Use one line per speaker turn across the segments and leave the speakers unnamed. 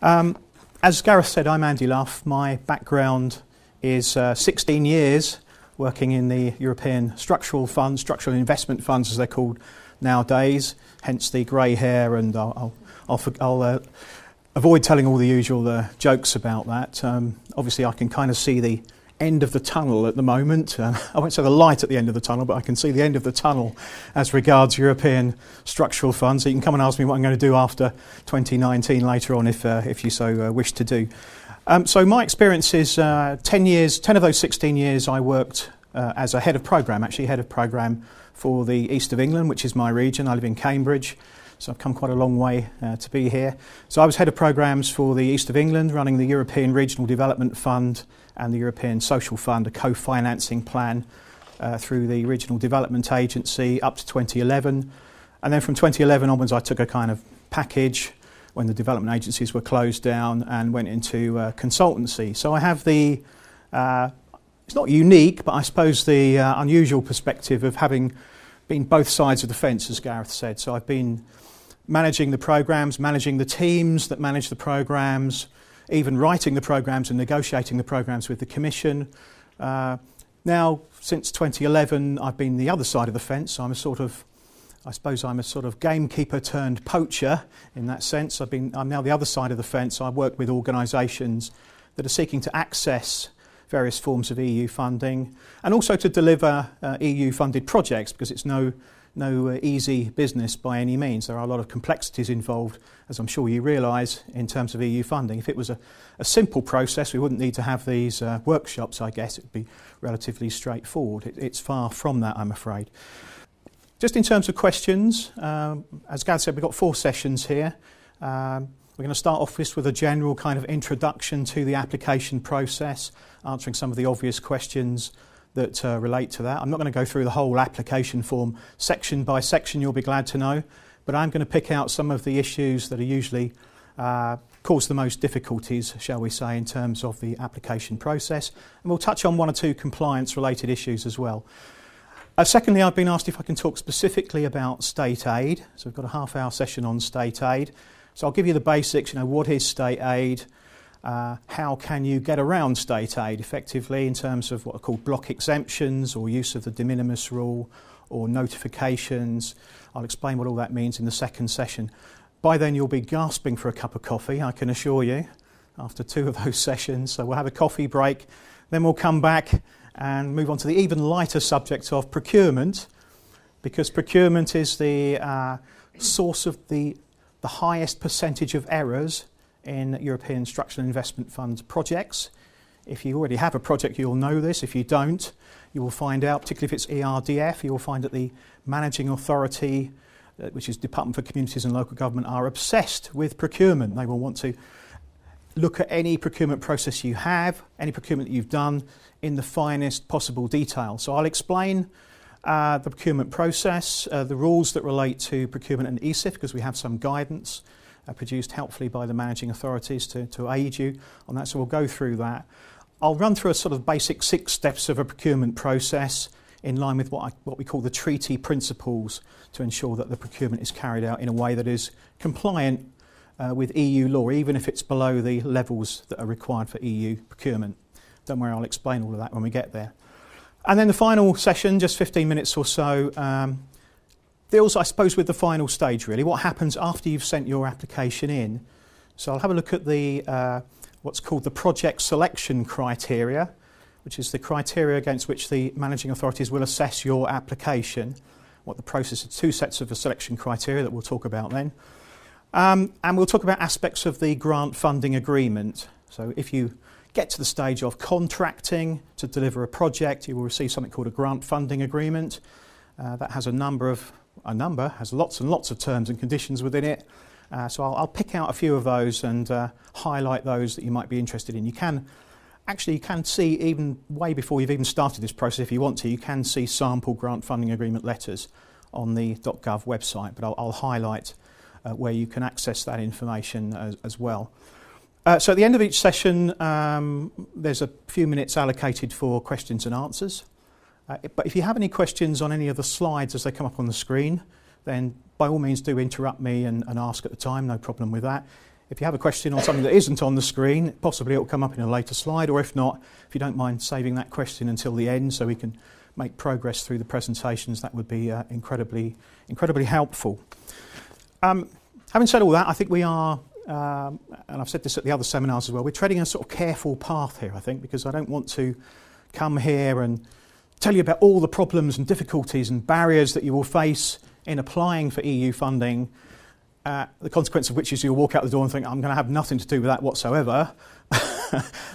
As Gareth said, I'm Andy Luff. My background is 16 years working in the European structural funds, structural investment funds as they're called nowadays, hence the grey hair, and I'll avoid telling all the usual jokes about that. Obviously I can kind of see the end of the tunnel at the moment. I won't say the light at the end of the tunnel, but I can see the end of the tunnel as regards European structural funds. So you can come and ask me what I'm going to do after 2019 later on if you so wish to do. So my experience is 10 years, 10 of those 16 years I worked as a head of programme, actually head of programme for the East of England, which is my region. I live in Cambridge, so I've come quite a long way to be here. So I was head of programmes for the East of England, running the European Regional Development Fund and the European Social Fund, a co-financing plan through the Regional Development Agency up to 2011. And then from 2011 onwards I took a kind of package when the development agencies were closed down and went into consultancy. So I have the, it's not unique, but I suppose the unusual perspective of having been both sides of the fence, as Gareth said. So I've been managing the programmes, managing the teams that manage the programmes, even writing the programmes and negotiating the programmes with the Commission. Now, since 2011, I've been the other side of the fence. So I'm a sort of, I suppose I'm a sort of gamekeeper turned poacher in that sense. I'm now the other side of the fence. I work with organisations that are seeking to access various forms of EU funding and also to deliver EU funded projects, because it's no easy business by any means. There are a lot of complexities involved, as I'm sure you realise, in terms of EU funding. If it was a simple process, we wouldn't need to have these workshops, I guess. It would be relatively straightforward. It's far from that, I'm afraid. Just in terms of questions, as Gad said, we've got 4 sessions here. We're going to start off with a general kind of introduction to the application process, answering some of the obvious questions that relate to that. I'm not going to go through the whole application form section by section, you'll be glad to know, but I'm going to pick out some of the issues that are usually cause the most difficulties, shall we say, in terms of the application process, and we'll touch on 1 or 2 compliance related issues as well. Secondly, I've been asked if I can talk specifically about state aid, so we've got a half-hour session on state aid. So I'll give you the basics, what is state aid, how can you get around state aid effectively in terms of what are called block exemptions or use of the de minimis rule or notifications. I'll explain what all that means in the second session. By then you'll be gasping for a cup of coffee, I can assure you, after 2 of those sessions. So we'll have a coffee break, then we'll come back and move on to the even lighter subject of procurement, because procurement is the source of the highest percentage of errors in European Structural Investment Fund projects. If you already have a project, you'll know this. If you don't, you will find out, particularly if it's ERDF, you will find that the managing authority, which is Department for Communities and Local Government, are obsessed with procurement. They will want to look at any procurement process you have, any procurement that you've done, in the finest possible detail. So I'll explain the procurement process, the rules that relate to procurement and ESIF, because we have some guidance produced helpfully by the managing authorities to aid you on that. So we'll go through that. I'll run through a sort of basic 6 steps of a procurement process in line with what we call the treaty principles to ensure that the procurement is carried out in a way that is compliant with EU law, even if it's below the levels that are required for EU procurement. Don't worry, I'll explain all of that when we get there. And then the final session, just 15 minutes or so, deals, I suppose, with the final stage, really. What happens after you've sent your application in? So I'll have a look at the what's called the project selection criteria, which is the criteria against which the managing authorities will assess your application. What the process is, 2 sets of the selection criteria that we'll talk about then. And we'll talk about aspects of the grant funding agreement. So if you get to the stage of contracting to deliver a project, you will receive something called a grant funding agreement. That has has lots and lots of terms and conditions within it. So I'll pick out a few of those and highlight those that you might be interested in. You can see, even way before you've even started this process, if you want to, you can see sample grant funding agreement letters on the .gov website, but I'll highlight where you can access that information as well. So at the end of each session, there's a few minutes allocated for questions and answers. But if you have any questions on any of the slides as they come up on the screen, then by all means do interrupt me and ask at the time, no problem with that. If you have a question on something that isn't on the screen, possibly it will come up in a later slide, or if not, if you don't mind saving that question until the end so we can make progress through the presentations, that would be incredibly helpful. Having said all that, I think we are, and I've said this at the other seminars as well, we're treading a sort of careful path here, I think, because I don't want to come here and tell you about all the problems and difficulties and barriers that you will face in applying for EU funding, the consequence of which is you'll walk out the door and think, I'm going to have nothing to do with that whatsoever.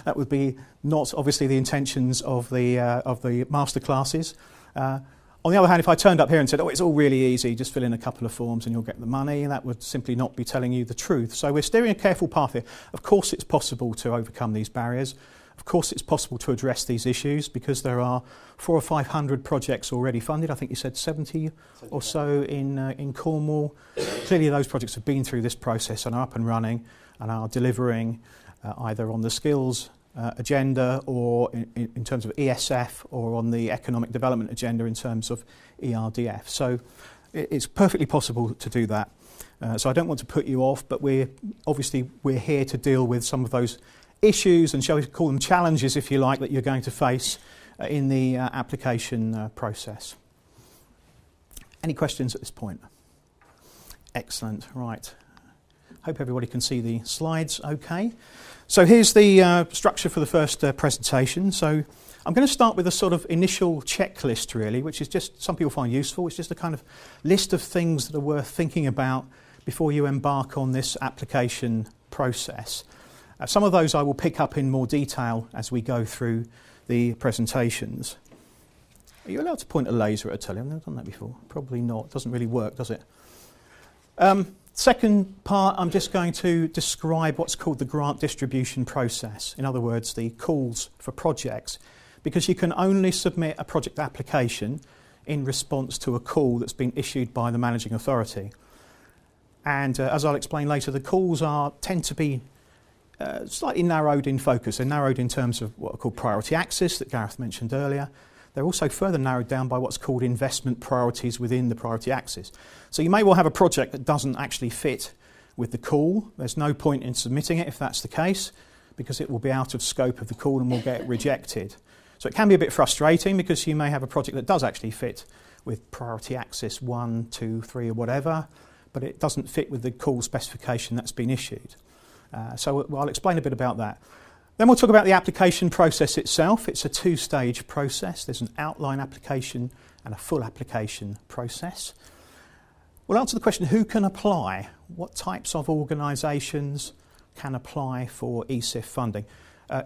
That would be not obviously the intentions of the masterclasses. On the other hand, if I turned up here and said, oh, it's all really easy, just fill in a couple of forms and you'll get the money, that would simply not be telling you the truth. So we're steering a careful path here. Of course it's possible to overcome these barriers. Of course it's possible to address these issues because there are 400 or 500 projects already funded. I think you said 70 or so in Cornwall. Clearly those projects have been through this process and are up and running and are delivering either on the skills agenda or in terms of ESIF or on the economic development agenda in terms of ERDF. So it's perfectly possible to do that. So I don't want to put you off, but we're here to deal with some of those issues and shall we call them challenges, if you like, that you're going to face in the application process. Any questions at this point? Excellent. Right. Hope everybody can see the slides okay. So here's the structure for the first presentation. So I'm going to start with a sort of initial checklist really, which is just some people find useful. It's just a kind of list of things that are worth thinking about before you embark on this application process. Some of those I will pick up in more detail as we go through the presentations. Are you allowed to point a laser at a telly? I've never done that before. Probably not. It doesn't really work, does it? Second part, I'm just going to describe what's called the grant distribution process. In other words, the calls for projects. Because you can only submit a project application in response to a call that's been issued by the managing authority. And as I'll explain later, the calls tend to be slightly narrowed in focus. They're narrowed in terms of what are called priority axis that Gareth mentioned earlier. They're also further narrowed down by what's called investment priorities within the priority axis. So you may well have a project that doesn't actually fit with the call. There's no point in submitting it if that's the case, because it will be out of scope of the call and will get rejected. So it can be a bit frustrating because you may have a project that does actually fit with priority axis 1, 2, 3 or whatever, but it doesn't fit with the call specification that's been issued. So I'll explain a bit about that. Then we'll talk about the application process itself. It's a two-stage process. There's an outline application and a full application process. We'll answer the question, who can apply? What types of organisations can apply for ESIF funding?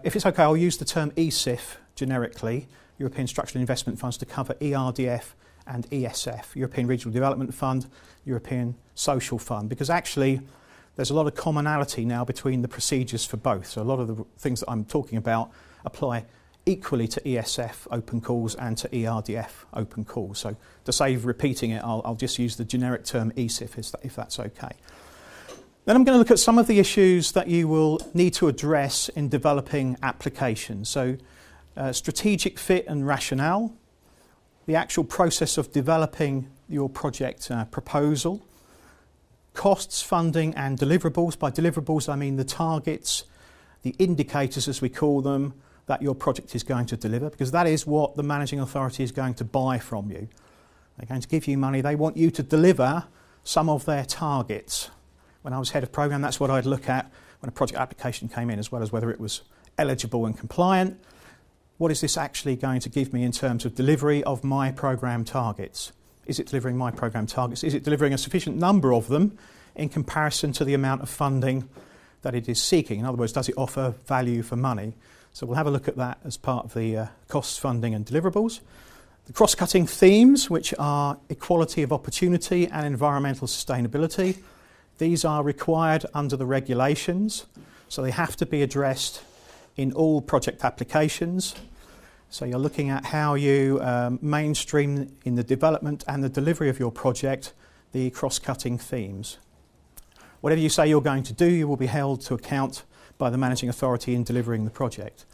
If it's okay, I'll use the term ESIF generically, European Structural Investment Funds, to cover ERDF and ESF, European Regional Development Fund, European Social Fund, because actually there's a lot of commonality now between the procedures for both. So a lot of the things that I'm talking about apply equally to ESF open calls and to ERDF open calls. So to save repeating it, I'll just use the generic term ESIF if that's okay. Then I'm going to look at some of the issues that you will need to address in developing applications. So strategic fit and rationale, the actual process of developing your project proposal, costs, funding and deliverables. By deliverables I mean the targets, the indicators as we call them, that your project is going to deliver, because that is what the managing authority is going to buy from you. They're going to give you money, they want you to deliver some of their targets. When I was head of programme, that's what I'd look at when a project application came in, as well as whether it was eligible and compliant. What is this actually going to give me in terms of delivery of my programme targets? Is it delivering my programme targets? Is it delivering a sufficient number of them in comparison to the amount of funding that it is seeking? In other words, does it offer value for money? So we'll have a look at that as part of the costs, funding and deliverables. The cross-cutting themes, which are equality of opportunity and environmental sustainability. These are required under the regulations, so they have to be addressed in all project applications. So you're looking at how you mainstream in the development and the delivery of your project the cross-cutting themes. Whatever you say you're going to do, you will be held to account by the managing authority in delivering the project.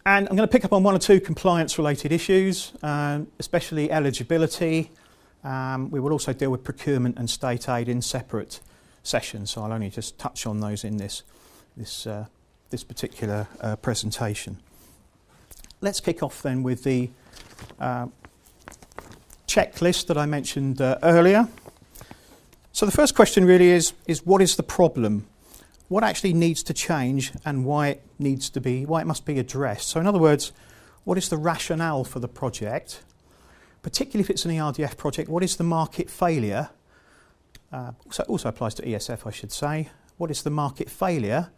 And I'm going to pick up on one or two compliance-related issues, especially eligibility. We will also deal with procurement and state aid in separate session, so I'll only just touch on those in this particular presentation. Let's kick off then with the checklist that I mentioned earlier. So the first question really is what is the problem? What actually needs to change and why it must be addressed? So in other words, what is the rationale for the project? Particularly if it's an ERDF project, what is the market failure? So it also applies to ESF, I should say. What is the market failure?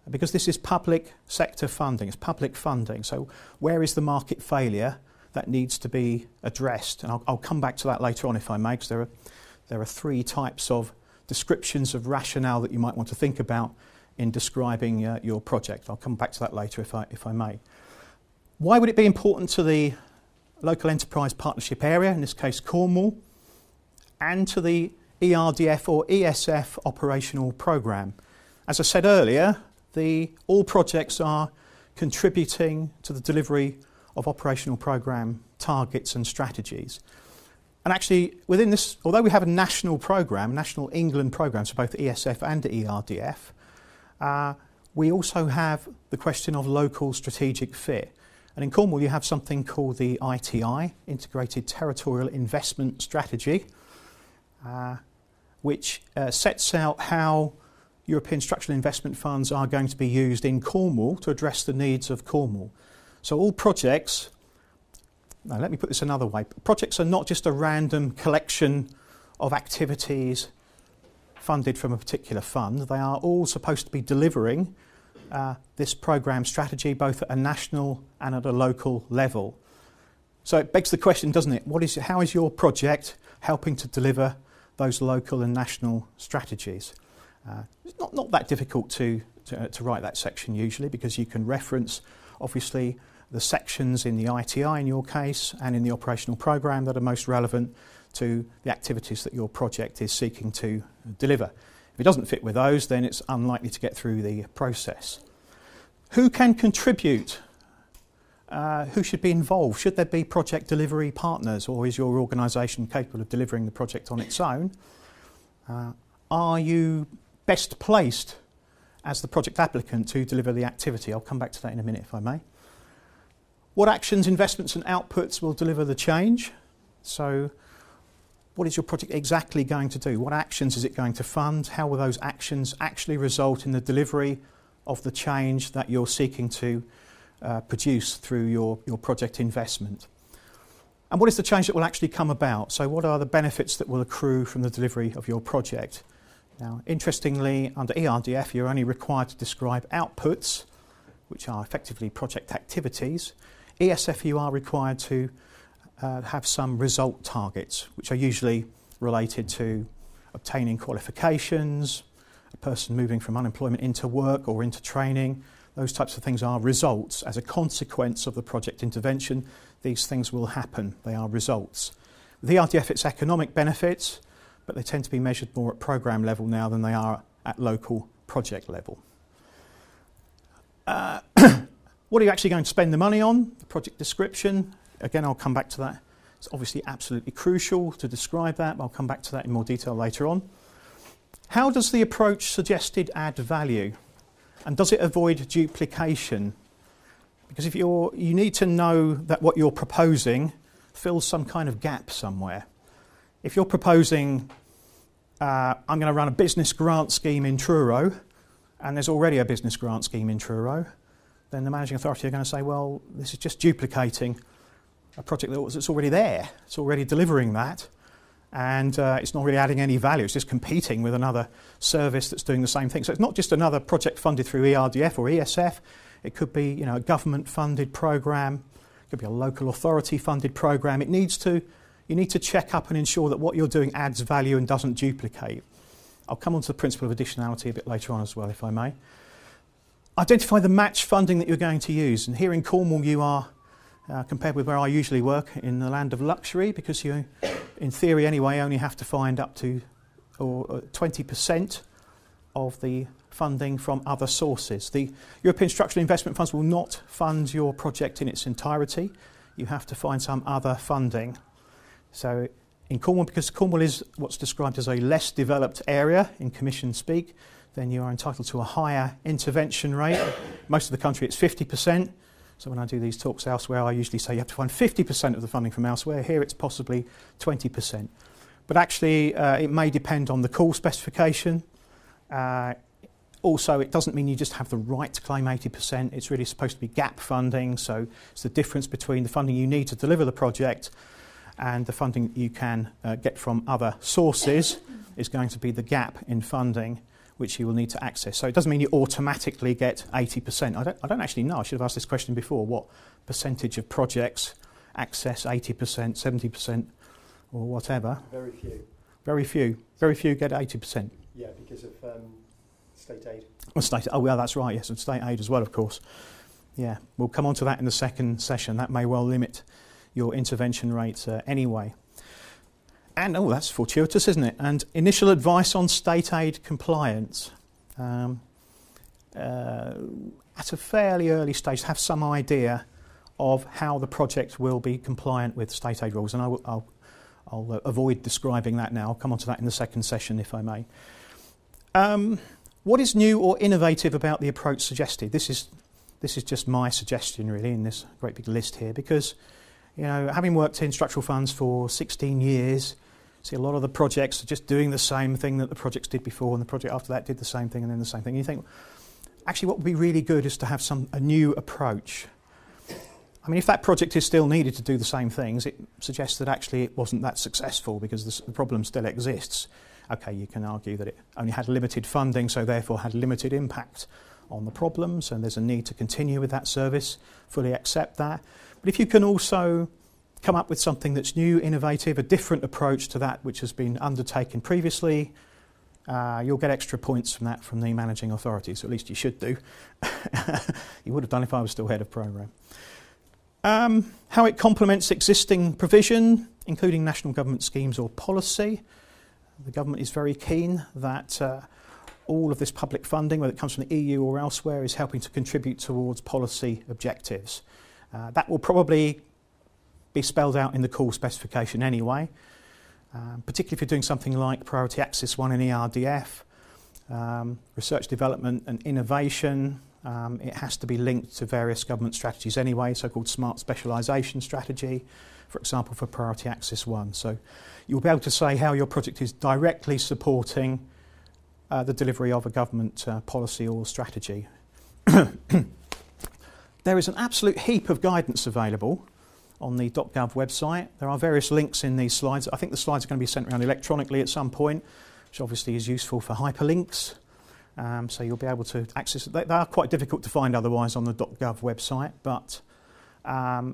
Because this is public sector funding, it's public funding. So where is the market failure that needs to be addressed? And I'll come back to that later on if I may, because there are three types of descriptions of rationale that you might want to think about in describing your project. I'll come back to that later if I may. Why would it be important to the local enterprise partnership area, in this case Cornwall, and to the ERDF or ESF operational programme? As I said earlier, all projects are contributing to the delivery of operational programme targets and strategies. And actually, within this, although we have a national programme, National England programme, so both ESF and ERDF, we also have the question of local strategic fit. And in Cornwall, you have something called the ITI, Integrated Territorial Investment Strategy, which sets out how European structural investment funds are going to be used in Cornwall to address the needs of Cornwall. So all projects, now let me put this another way, projects are not just a random collection of activities funded from a particular fund. They are all supposed to be delivering this programme strategy both at a national and at a local level. So it begs the question, doesn't it? How is your project helping to deliver those local and national strategies? It's not that difficult to write that section usually, because you can reference obviously the sections in the ITI in your case and in the operational programme that are most relevant to the activities that your project is seeking to deliver. If it doesn't fit with those, then it's unlikely to get through the process. Who can contribute? Who should be involved? Should there be project delivery partners, or is your organisation capable of delivering the project on its own? Are you best placed as the project applicant to deliver the activity? I'll come back to that in a minute if I may. What actions, investments and outputs will deliver the change? So what is your project exactly going to do? What actions is it going to fund? How will those actions actually result in the delivery of the change that you're seeking to produce through your project investment? And what is the change that will actually come about? So what are the benefits that will accrue from the delivery of your project? Now, interestingly, under ERDF, you're only required to describe outputs, which are effectively project activities. ESF, you are required to have some result targets, which are usually related to obtaining qualifications, a person moving from unemployment into work or into training. Those types of things are results. As a consequence of the project intervention, these things will happen. They are results. With ERDF, it's economic benefits, but they tend to be measured more at programme level now than they are at local project level. What are you actually going to spend the money on? The project description. Again, I'll come back to that. It's obviously absolutely crucial to describe that, but I'll come back to that in more detail later on. How does the approach suggested add value? And does it avoid duplication? Because if you need to know that what you're proposing fills some kind of gap somewhere. If you're proposing, I'm going to run a business grant scheme in Truro, and there's already a business grant scheme in Truro, then the managing authority are going to say, well, this is just duplicating a project that's already there. It's already delivering that, and it's not really adding any value. It's just competing with another service that's doing the same thing. So it's not just another project funded through ERDF or ESF. It could be, a government-funded programme. It could be a local authority-funded programme. You need to check up and ensure that what you're doing adds value and doesn't duplicate. I'll come on to the principle of additionality a bit later on as well, if I may. Identify the match funding that you're going to use. And here in Cornwall, you are, compared with where I usually work, in the land of luxury, because you, in theory anyway, only have to find up to 20% of the funding from other sources. The European Structural Investment Funds will not fund your project in its entirety. You have to find some other funding. So in Cornwall, because Cornwall is what's described as a less developed area in Commission speak, then you are entitled to a higher intervention rate. Most of the country it's 50%. So when I do these talks elsewhere, I usually say you have to find 50% of the funding from elsewhere. Here it's possibly 20%. But actually, it may depend on the call specification. Also, it doesn't mean you just have the right to claim 80%. It's really supposed to be gap funding. So it's the difference between the funding you need to deliver the project and the funding that you can get from other sources is going to be the gap in funding which you will need to access. So it doesn't mean you automatically get 80%. I don't actually know. I should have asked this question before. What percentage of projects access 80%, 70% or whatever?
Very few.
Very few. Very few get 80%.
Yeah, because of state aid.
Oh, well, that's right, yes, and state aid as well, of course. Yeah, we'll come on to that in the second session. That may well limit your intervention rate anyway. And, oh, that's fortuitous, isn't it? And initial advice on state aid compliance. At a fairly early stage, have some idea of how the project will be compliant with state aid rules. And I'll avoid describing that now. I'll come on to that in the second session, if I may. What is new or innovative about the approach suggested? This is just my suggestion, really, in this great big list here, because, you know, having worked in structural funds for 16 years, see a lot of the projects are just doing the same thing that the projects did before, and the project after that did the same thing and then the same thing. And you think, actually, what would be really good is to have a new approach. I mean, if that project is still needed to do the same things, it suggests that actually it wasn't that successful because the problem still exists. Okay, you can argue that it only had limited funding, so therefore had limited impact on the problems, and there's a need to continue with that service. Fully accept that. But if you can also come up with something that's new, innovative, a different approach to that which has been undertaken previously, you'll get extra points from that from the managing authorities, or at least you should do. You would have done if I was still head of programme. How it complements existing provision, including national government schemes or policy. The government is very keen that all of this public funding, whether it comes from the EU or elsewhere, is helping to contribute towards policy objectives. That will probably be spelled out in the call specification anyway, particularly if you're doing something like Priority Access 1 in ERDF, research, development and innovation. It has to be linked to various government strategies anyway, so-called smart specialisation strategy, for example, for Priority Access 1. So you'll be able to say how your project is directly supporting the delivery of a government policy or strategy. There is an absolute heap of guidance available on the .gov website. There are various links in these slides. I think the slides are going to be sent around electronically at some point, which obviously is useful for hyperlinks. So you'll be able to access it. They are quite difficult to find otherwise on the .gov website, but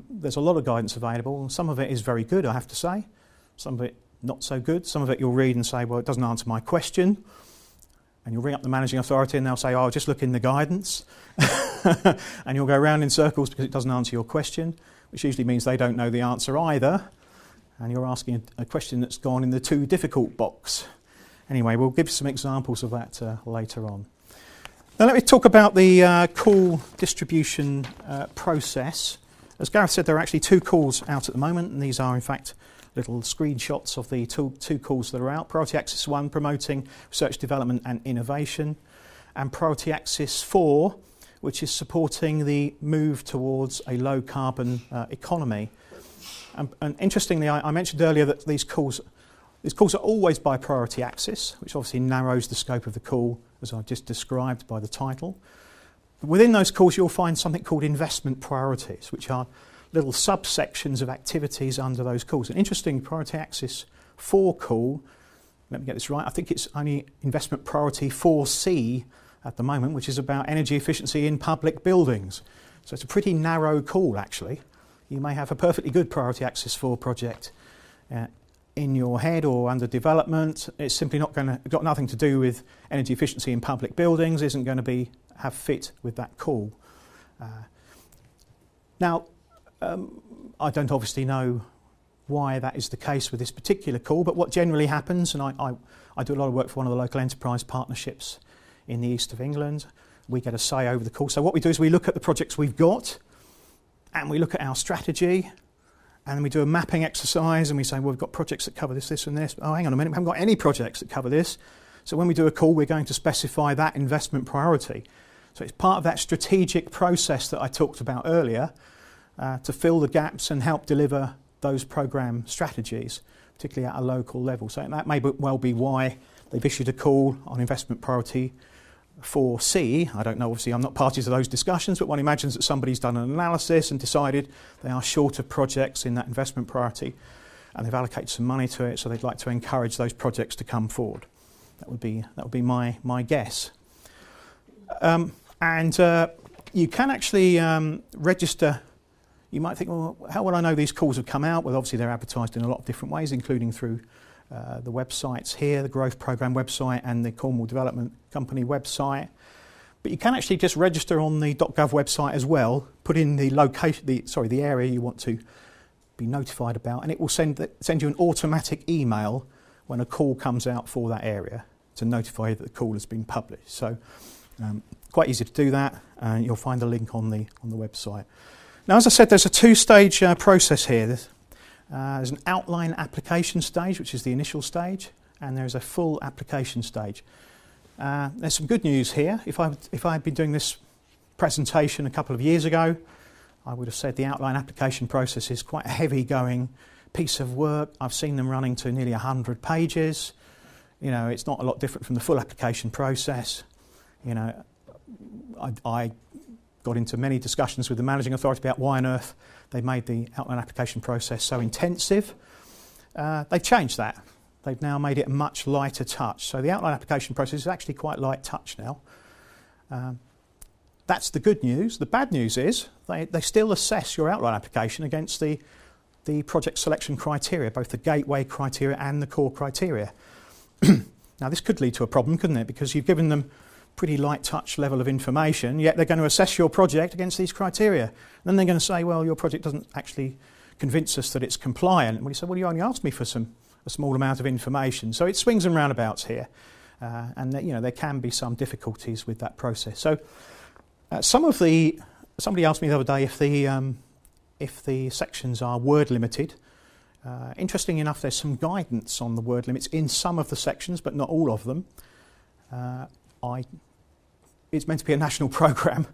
there's a lot of guidance available. Some of it is very good, I have to say. Some of it not so good. Some of it you'll read and say, well, it doesn't answer my question. And you'll ring up the managing authority and they'll say, oh, just look in the guidance. And you'll go around in circles because it doesn't answer your question, which usually means they don't know the answer either. And you're asking a question that's gone in the too difficult box. Anyway, we'll give some examples of that later on. Now let me talk about the call distribution process. As Gareth said, there are actually 2 calls out at the moment, and these are in fact little screenshots of the two calls that are out. Priority Access 1, promoting research, development and innovation, and Priority Access 4, which is supporting the move towards a low carbon economy. And interestingly, I mentioned earlier that these calls are always by priority access, which obviously narrows the scope of the call, as I've just described by the title. But within those calls, you'll find something called investment priorities, which are little subsections of activities under those calls. An interesting Priority Access 4 call, let me get this right, I think it's only investment priority 4C at the moment, which is about energy efficiency in public buildings. So it's a pretty narrow call, actually. You may have a perfectly good Priority Access 4 project in your head or under development. It's simply got nothing to do with energy efficiency in public buildings, isn't going to have fit with that call. Now, I don't obviously know why that is the case with this particular call, but what generally happens, and I do a lot of work for one of the local enterprise partnerships in the east of England, we get a say over the call. So what we do is we look at the projects we've got, and we look at our strategy, and then we do a mapping exercise and we say, well, we've got projects that cover this, this and this. Oh, hang on a minute, we haven't got any projects that cover this. So when we do a call, we're going to specify that investment priority. So it's part of that strategic process that I talked about earlier to fill the gaps and help deliver those program strategies, particularly at a local level. So that may well be why they've issued a call on investment priority 4C. I don't know, obviously I'm not party to those discussions, but one imagines that somebody's done an analysis and decided they are short of projects in that investment priority and they've allocated some money to it, so they'd like to encourage those projects to come forward. That would be my guess. You can actually register. You might think, well, how will I know these calls have come out? Well, obviously they're advertised in a lot of different ways, including through the websites here, the Growth Programme website and the Cornwall Development Company website. But you can actually just register on the .gov website as well, put in the location, the area you want to be notified about, and it will send you an automatic email when a call comes out for that area to notify you that the call has been published. So quite easy to do that, and you'll find the link on the website. Now, as I said, there's a two-stage process here. There's an outline application stage, which is the initial stage, and there's a full application stage. There's some good news here. If I had been doing this presentation a couple of years ago, I would have said the outline application process is quite a heavy-going piece of work. I've seen them running to nearly 100 pages. You know, it's not a lot different from the full application process. You know, I got into many discussions with the managing authority about why on earth they made the outline application process so intensive. They've changed that. They've now made it a much lighter touch. So the outline application process is actually quite light touch now. That's the good news. The bad news is they still assess your outline application against the project selection criteria, both the gateway criteria and the core criteria. Now this could lead to a problem, couldn't it? Because you've given them pretty light touch level of information, yet they're going to assess your project against these criteria. And then they're going to say, well, your project doesn't actually convince us that it's compliant. And we say, well, you only asked me for a small amount of information. So it swings and roundabouts here. And there can be some difficulties with that process. So somebody asked me the other day if the sections are word limited. Interestingly enough, there's some guidance on the word limits in some of the sections, but not all of them. It's meant to be a national programme,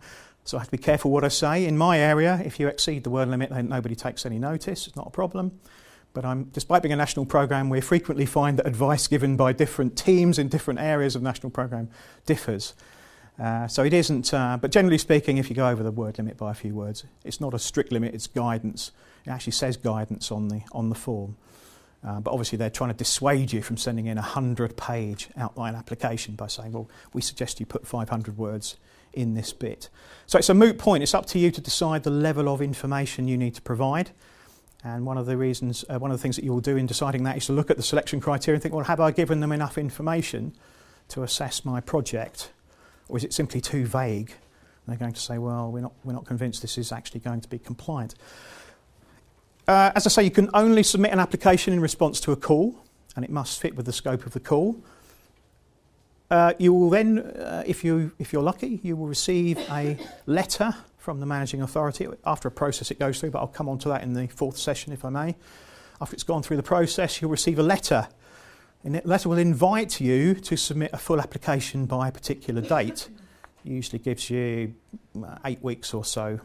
so I have to be careful what I say. In my area, if you exceed the word limit, then nobody takes any notice. It's not a problem. But despite being a national programme, we frequently find that advice given by different teams in different areas of national programme differs. So it isn't, but generally speaking, if you go over the word limit by a few words, it's not a strict limit, it's guidance. It actually says guidance on the form. But obviously they're trying to dissuade you from sending in a 100-page outline application by saying, well, we suggest you put 500 words in this bit. So it's a moot point. It's up to you to decide the level of information you need to provide. And one of the things that you will do in deciding that is to look at the selection criteria and think, well, have I given them enough information to assess my project? Or is it simply too vague? And they're going to say, well, we're not convinced this is actually going to be compliant. As I say, you can only submit an application in response to a call, and it must fit with the scope of the call. You will then, if you're lucky, you will receive a letter from the managing authority after a process it goes through, but I'll come on to that in the fourth session, if I may. After it's gone through the process, you'll receive a letter. And that letter will invite you to submit a full application by a particular date. It usually gives you 8 weeks or so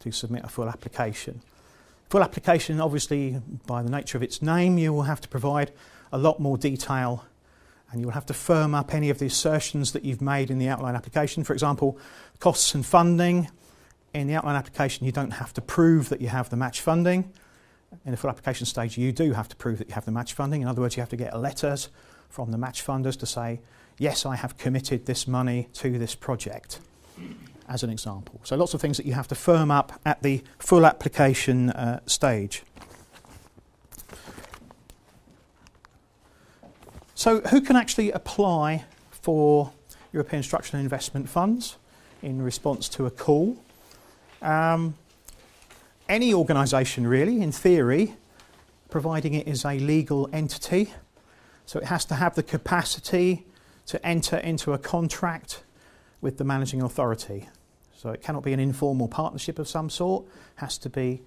to submit a full application. Full application, obviously, by the nature of its name, you will have to provide a lot more detail, and you will have to firm up any of the assertions that you've made in the outline application. For example, costs and funding. In the outline application, you don't have to prove that you have the match funding. In the full application stage, you do have to prove that you have the match funding. In other words, you have to get letters from the match funders to say, yes, I have committed this money to this project, as an example. So lots of things that you have to firm up at the full application stage. So who can actually apply for European Structural Investment Funds in response to a call? Any organisation really, in theory, providing it is a legal entity. So it has to have the capacity to enter into a contract with the managing authority. So it cannot be an informal partnership of some sort. It has to be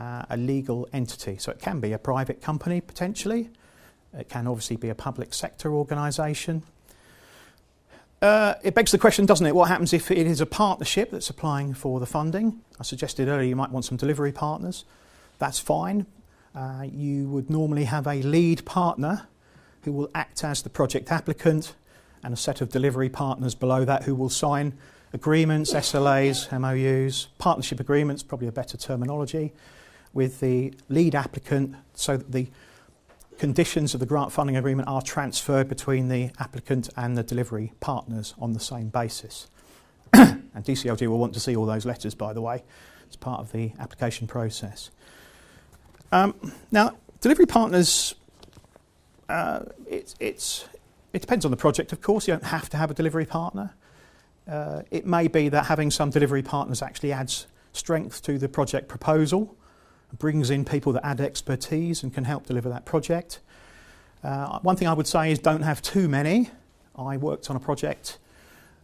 a legal entity. So it can be a private company potentially. It can obviously be a public sector organisation. It begs the question, doesn't it, what happens if it is a partnership that's applying for the funding? I suggested earlier you might want some delivery partners. That's fine. You would normally have a lead partner who will act as the project applicant and a set of delivery partners below that who will sign agreements, SLAs, MOUs, partnership agreements, probably a better terminology, with the lead applicant so that the conditions of the grant funding agreement are transferred between the applicant and the delivery partners on the same basis. And DCLG will want to see all those letters, by the way, as part of the application process. Now, delivery partners, it depends on the project, of course. You don't have to have a delivery partner. It may be that having some delivery partners actually adds strength to the project proposal, brings in people that add expertise and can help deliver that project. One thing I would say is don't have too many. I worked on a project,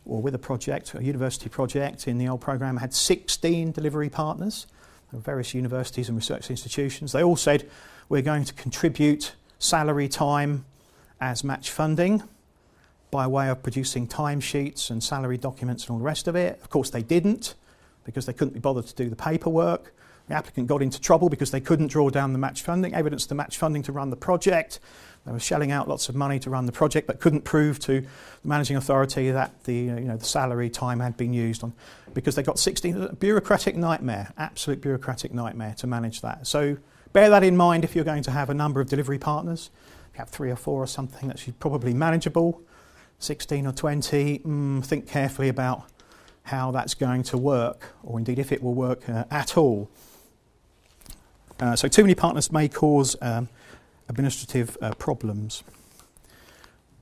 or with a project, a university project in the old programme. I had 16 delivery partners of various universities and research institutions. They all said we're going to contribute salary time as match funding by way of producing timesheets and salary documents and all the rest of it. Of course they didn't, because they couldn't be bothered to do the paperwork. The applicant got into trouble because they couldn't draw down the match funding, evidence to match funding to run the project. They were shelling out lots of money to run the project, but couldn't prove to the managing authority that the salary time had been used on, because they got 16. Bureaucratic nightmare, absolute bureaucratic nightmare to manage that. So bear that in mind if you're going to have a number of delivery partners. If you have 3 or 4 or something, that's probably manageable. 16 or 20, think carefully about how that's going to work, or indeed if it will work at all. So too many partners may cause administrative problems.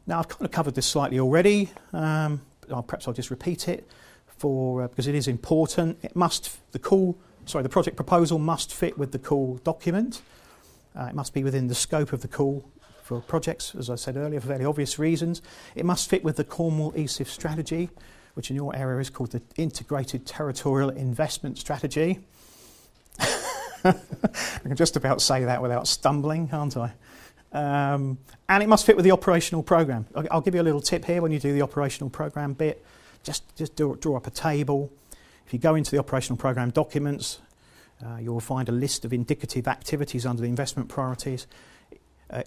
Now I've kind of covered this slightly already. Perhaps I'll just repeat it because it is important. The project proposal must fit with the call document. It must be within the scope of the call for projects, as I said earlier, for fairly obvious reasons. It must fit with the Cornwall ESIF strategy, which in your area is called the Integrated Territorial Investment Strategy. I can just about say that without stumbling, can't I? And it must fit with the operational programme. I'll give you a little tip here when you do the operational programme bit. Just draw up a table. If you go into the operational programme documents, you will find a list of indicative activities under the investment priorities.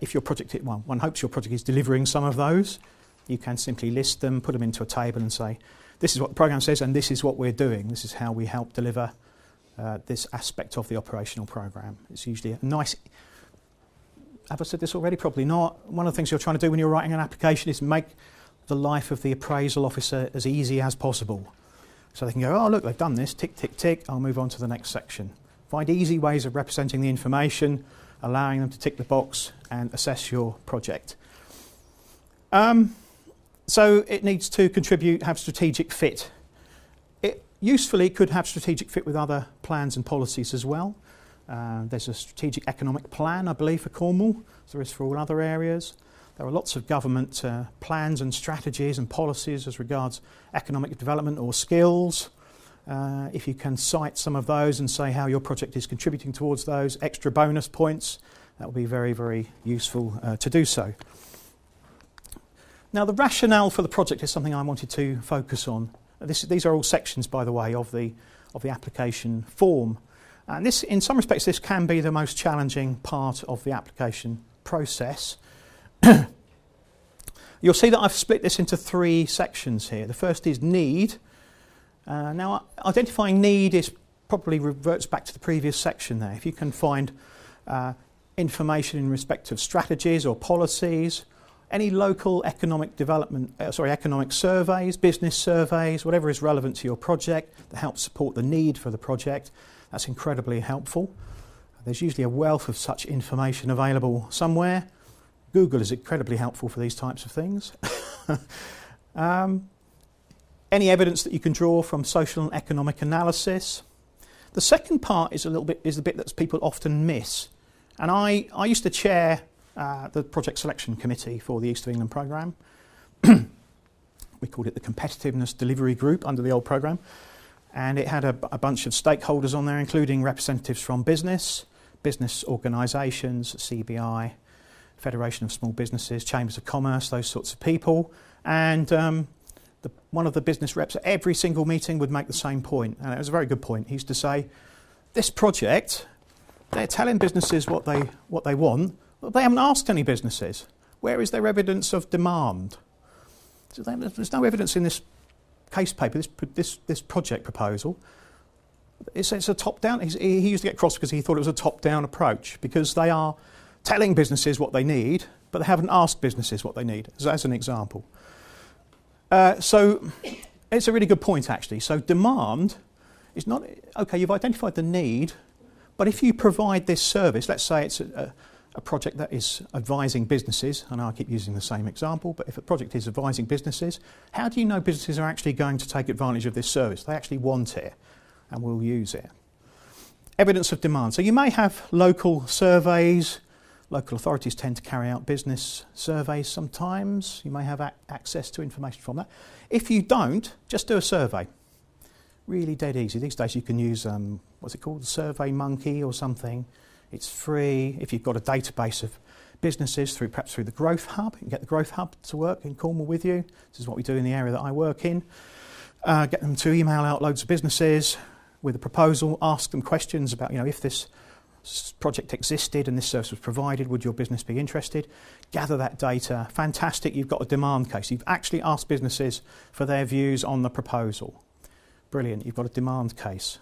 If your project, one hopes your project is delivering some of those, you can simply list them, put them into a table and say, this is what the programme says and this is what we're doing. This is how we help deliver this aspect of the operational programme. It's usually a nice... Have I said this already? Probably not. One of the things you're trying to do when you're writing an application is make the life of the appraisal officer as easy as possible. So they can go, oh look, they've done this, tick, tick, tick, I'll move on to the next section. Find easy ways of representing the information, allowing them to tick the box and assess your project. So it needs to have strategic fit. It usefully could have strategic fit with other plans and policies as well. There's a strategic economic plan, I believe, for Cornwall, as there is for all other areas. There are lots of government plans and strategies and policies as regards economic development or skills. If you can cite some of those and say how your project is contributing towards those extra bonus points, that will be very, very useful to do so. Now, the rationale for the project is something I wanted to focus on. These are all sections, by the way, of the application form. And this, in some respects, this can be the most challenging part of the application process. You'll see that I've split this into 3 sections here. The first is need. Now, identifying need probably reverts back to the previous section there. If you can find information in respect of strategies or policies, any local economic surveys, business surveys, whatever is relevant to your project that helps support the need for the project, that's incredibly helpful. There's usually a wealth of such information available somewhere. Google is incredibly helpful for these types of things. Any evidence that you can draw from social and economic analysis. The second part is the bit that people often miss. And I used to chair the project selection committee for the East of England programme. We called it the Competitiveness Delivery Group under the old programme. And it had a bunch of stakeholders on there, including representatives from business organisations, CBI, Federation of Small Businesses, Chambers of Commerce, those sorts of people. And one of the business reps at every single meeting would make the same point, and it was a very good point. He used to say, this project, they're telling businesses what they want, but they haven't asked any businesses. Where is their evidence of demand? So there's no evidence in this case paper, this project proposal. It's a top-down. He used to get cross because he thought it was a top-down approach, because they are telling businesses what they need, but they haven't asked businesses what they need, as an example. So it's a really good point, actually. So demand is not, okay, you've identified the need, but if you provide this service, let's say it's a project that is advising businesses, and I keep using the same example, but if a project is advising businesses, how do you know businesses are actually going to take advantage of this service? They actually want it and will use it. Evidence of demand. So you may have local surveys. Local authorities tend to carry out business surveys sometimes. You may have access to information from that. If you don't, just do a survey. Really dead easy. These days you can use, what's it called, Survey Monkey or something. It's free. If you've got a database of businesses, perhaps through the Growth Hub, you can get the Growth Hub to work in Cornwall with you. This is what we do in the area that I work in. Get them to email out loads of businesses with a proposal, ask them questions about, if this project existed and this service was provided, would your business be interested? Gather that data. Fantastic, you've got a demand case. You've actually asked businesses for their views on the proposal. Brilliant, you've got a demand case.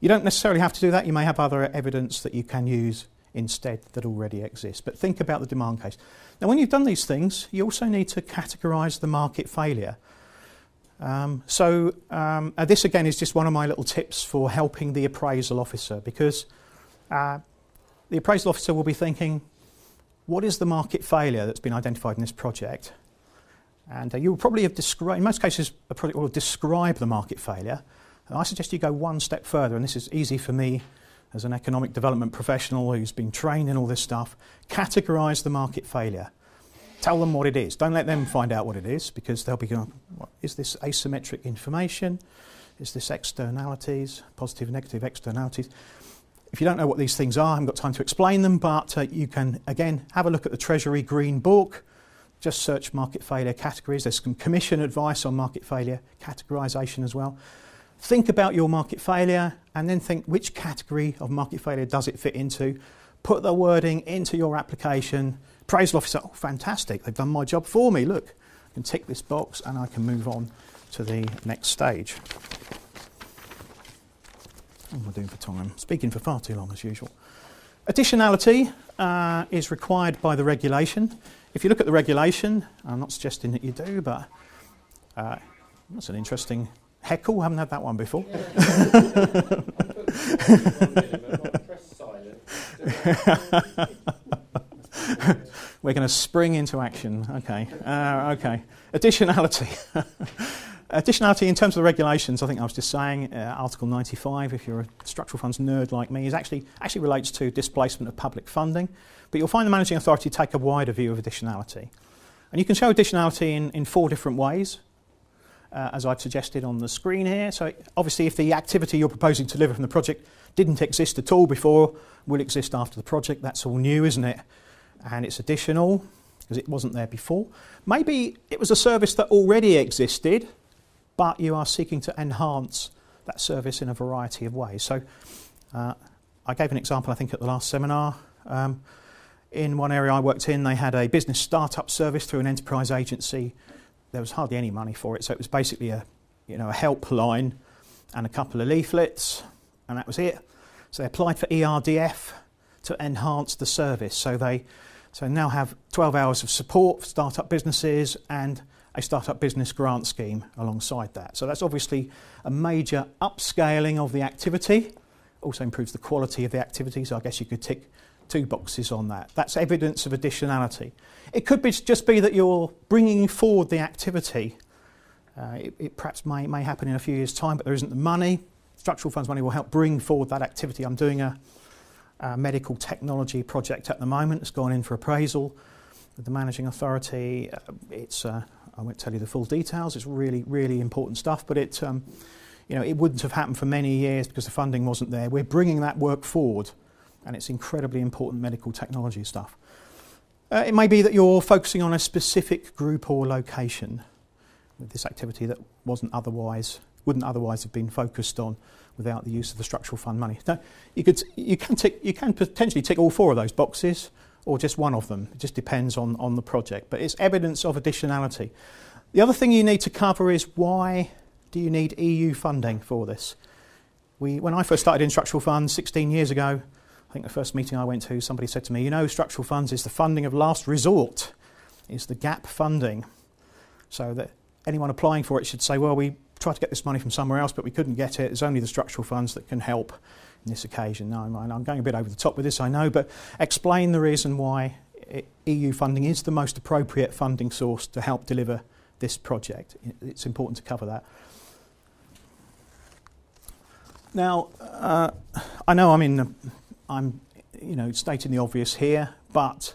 You don't necessarily have to do that. You may have other evidence that you can use instead that already exists. But think about the demand case. Now, when you've done these things, you also need to categorise the market failure. This, again, is just one of my little tips for helping the appraisal officer, because the appraisal officer will be thinking, what is the market failure that's been identified in this project? And you will probably have described, in most cases, a project will describe the market failure. And I suggest you go one step further, and this is easy for me as an economic development professional who's been trained in all this stuff. Categorise the market failure. Tell them what it is. Don't let them find out what it is, because they'll be going, is this asymmetric information? Is this externalities, positive and negative externalities? If you don't know what these things are, I haven't got time to explain them, but you can, again, have a look at the Treasury Green Book. Just search market failure categories. There's some commission advice on market failure categorisation as well. Think about your market failure and then think, which category of market failure does it fit into? Put the wording into your application. Appraisal officer, oh, fantastic, they've done my job for me. Look, I can tick this box and I can move on to the next stage. What am I doing for time? Speaking for far too long as usual. Additionality is required by the regulation. If you look at the regulation, I'm not suggesting that you do, but that's an interesting heckle. I haven't had that one before. We're going to spring into action. Okay. Okay. Additionality. Additionality in terms of the regulations, I think I was just saying, Article 95, if you're a structural funds nerd like me, is actually relates to displacement of public funding. But you'll find the managing authority take a wider view of additionality. And you can show additionality in 4 different ways, as I've suggested on the screen here. So obviously if the activity you're proposing to deliver from the project didn't exist at all before, will exist after the project, that's all new, isn't it? And it's additional, because it wasn't there before. Maybe it was a service that already existed, but you are seeking to enhance that service in a variety of ways. So I gave an example, I think, at the last seminar. In one area I worked in, they had a business startup service through an enterprise agency. There was hardly any money for it, so it was basically a helpline and a couple of leaflets, and that was it. So they applied for ERDF to enhance the service. So they now have 12 hours of support for startup businesses and a startup business grant scheme alongside that. So that's obviously a major upscaling of the activity. Also improves the quality of the activity, so I guess you could tick 2 boxes on that. That's evidence of additionality. It could just be that you're bringing forward the activity. It perhaps may happen in a few years' time, but there isn't the money. Structural funds money will help bring forward that activity. I'm doing a medical technology project at the moment. It's gone in for appraisal with the managing authority. I won't tell you the full details. It's really, really important stuff, but it wouldn't have happened for many years because the funding wasn't there. We're bringing that work forward, and it's incredibly important medical technology stuff. It may be that you're focusing on a specific group or location with this activity that wouldn't otherwise have been focused on without the use of the structural fund money. Now, you can potentially tick all 4 of those boxes or just one of them. It just depends on the project, but it's evidence of additionality. The other thing you need to cover is why do you need EU funding for this? When I first started in structural funds 16 years ago, I think the first meeting I went to, somebody said to me, structural funds is the funding of last resort, is the gap funding. So that anyone applying for it should say, well, we tried to get this money from somewhere else, but we couldn't get it. It's only the structural funds that can help in this occasion. No, I'm going a bit over the top with this, I know, but explain the reason why EU funding is the most appropriate funding source to help deliver this project. It's important to cover that. Now, I know I'm stating the obvious here, but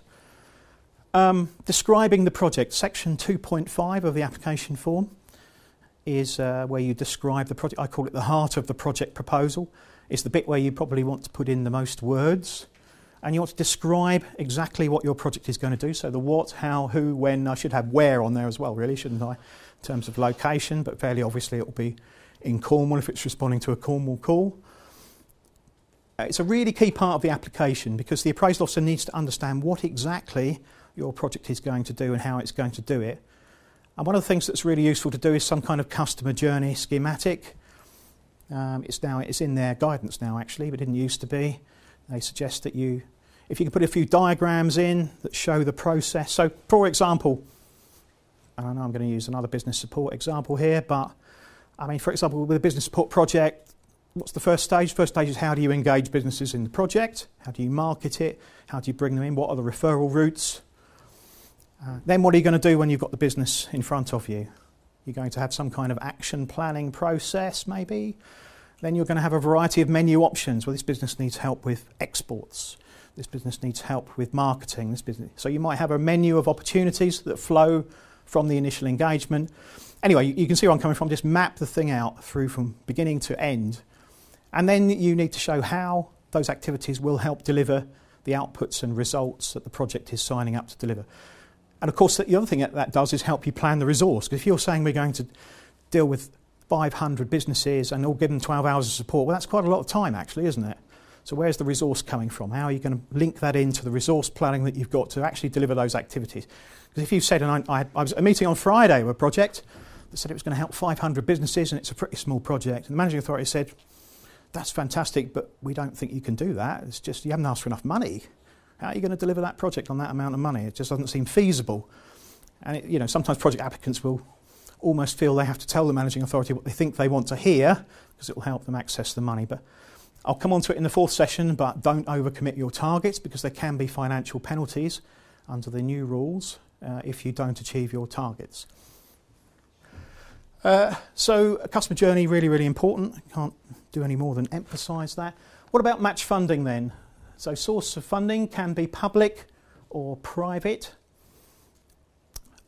describing the project, section 2.5 of the application form is where you describe the project. I call it the heart of the project proposal. It's the bit where you probably want to put in the most words, and you want to describe exactly what your project is going to do. So the what, how, who, when. I should have where on there as well, really, shouldn't I, in terms of location, but fairly obviously it will be in Cornwall if it's responding to a Cornwall call. It's a really key part of the application because the appraisal officer needs to understand what exactly your project is going to do and how it's going to do it. And one of the things that's really useful to do is some kind of customer journey schematic. It's in their guidance now actually, but it didn't used to be. They suggest that if you can put a few diagrams in that show the process. So for example, I know I'm going to use another business support example here, but for example, with a business support project, what's the first stage? First stage is how do you engage businesses in the project? How do you market it? How do you bring them in? What are the referral routes? Then what are you going to do when you've got the business in front of you? You're going to have some kind of action planning process, maybe. Then you're going to have a variety of menu options. Well, this business needs help with exports. This business needs help with marketing. So you might have a menu of opportunities that flow from the initial engagement. Anyway, you can see where I'm coming from. Just map the thing out through from beginning to end. And then you need to show how those activities will help deliver the outputs and results that the project is signing up to deliver. And of course, the other thing that does is help you plan the resource. Because if you're saying we're going to deal with 500 businesses and all give them 12 hours of support, well, that's quite a lot of time, actually, isn't it? So where's the resource coming from? How are you going to link that into the resource planning that you've got to actually deliver those activities? Because if you said, and I was at a meeting on Friday with a project that said it was going to help 500 businesses and it's a pretty small project, and the managing authority said, that's fantastic, but we don't think you can do that. It's just you haven't asked for enough money. How are you going to deliver that project on that amount of money? It just doesn't seem feasible. And sometimes project applicants will almost feel they have to tell the managing authority what they think they want to hear because it will help them access the money. But I'll come on to it in the 4th session, but don't overcommit your targets because there can be financial penalties under the new rules if you don't achieve your targets. So a customer journey, really, really important. I can't do any more than emphasise that. What about match funding then? So source of funding can be public or private.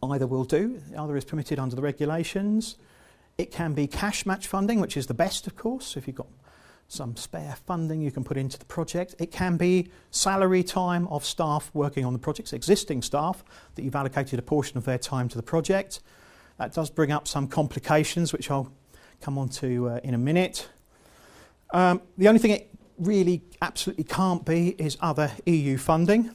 Either will do. Either is permitted under the regulations. It can be cash match funding, which is the best, of course. If you've got some spare funding you can put into the project. It can be salary time of staff working on the projects, existing staff, that you've allocated a portion of their time to the project. That does bring up some complications, which I'll come on to in a minute. The only thing it really absolutely can't be is other EU funding.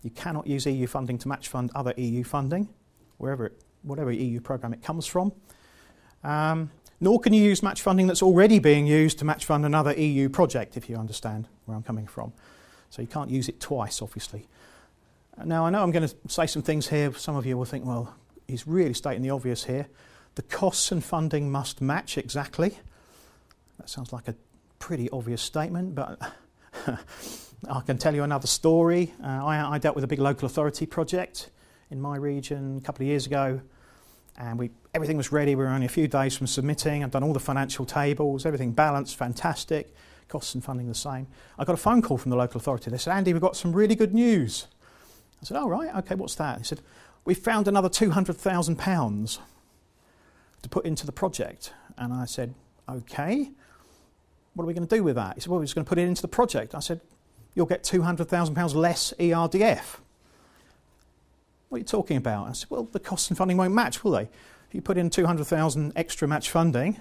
You cannot use EU funding to match fund other EU funding, whatever EU programme it comes from. Nor can you use match funding that's already being used to match fund another EU project, if you understand where I'm coming from. So you can't use it twice, obviously. Now, I know I'm going to say some things here. Some of you will think, well, he's really stating the obvious here. The costs and funding must match exactly. That sounds like a pretty obvious statement, but I can tell you another story. I dealt with a big local authority project in my region a couple of years ago, and everything was ready. We were only a few days from submitting. I'd done all the financial tables, everything balanced, fantastic, costs and funding the same. I got a phone call from the local authority. They said, Andy, we've got some really good news. I said, oh, right, okay, what's that? He said, we found another £200,000 to put into the project. And I said, okay, what are we going to do with that? He said, well, we're just going to put it into the project. I said, you'll get £200,000 less ERDF. What are you talking about? I said, well, the costs and funding won't match, will they? If you put in 200,000 extra match funding,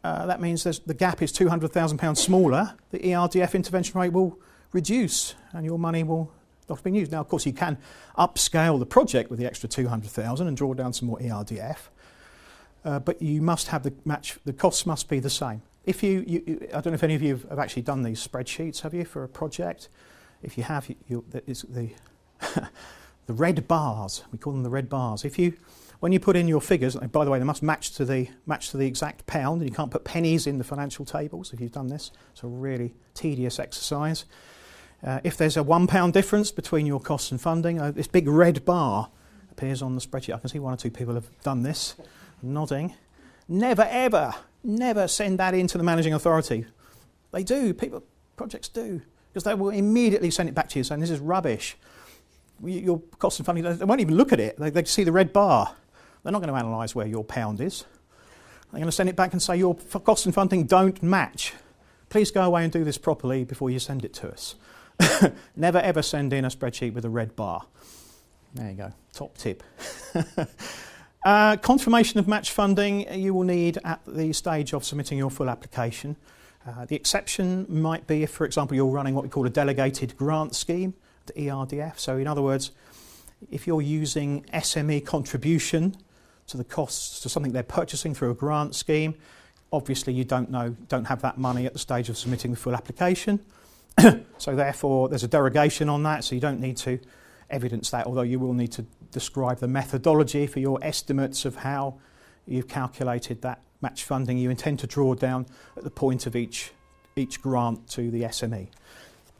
that means the gap is £200,000 smaller. The ERDF intervention rate will reduce and your money will not have been used. Now, of course, you can upscale the project with the extra 200,000 and draw down some more ERDF, but you must have the costs must be the same. If I don't know if any of you have actually done these spreadsheets, have you, for a project? If you have, it's the the red bars. We call them the red bars. When you put in your figures, and by the way, they must match to the exact pound, and you can't put pennies in the financial tables if you've done this. It's a really tedious exercise. If there's a £1 difference between your costs and funding, this big red bar appears on the spreadsheet. I can see one or two people have done this, nodding. Never, ever, never send that into the managing authority. They do. Projects do, because they will immediately send it back to you saying this is rubbish. Your costs and funding, they won't even look at it. They see the red bar. They're not going to analyse where your pound is. They're going to send it back and say your costs and funding don't match. Please go away and do this properly before you send it to us. Never ever send in a spreadsheet with a red bar. There you go, top tip. Confirmation of match funding you will need at the stage of submitting your full application. The exception might be if, for example, you're running what we call a delegated grant scheme, the ERDF. So in other words, if you're using SME contribution to the costs to something they're purchasing through a grant scheme, obviously you don't have that money at the stage of submitting the full application. So therefore there's a derogation on that, so you don't need to evidence that, although you will need to describe the methodology for your estimates of how you've calculated that match funding you intend to draw down at the point of each grant to the SME.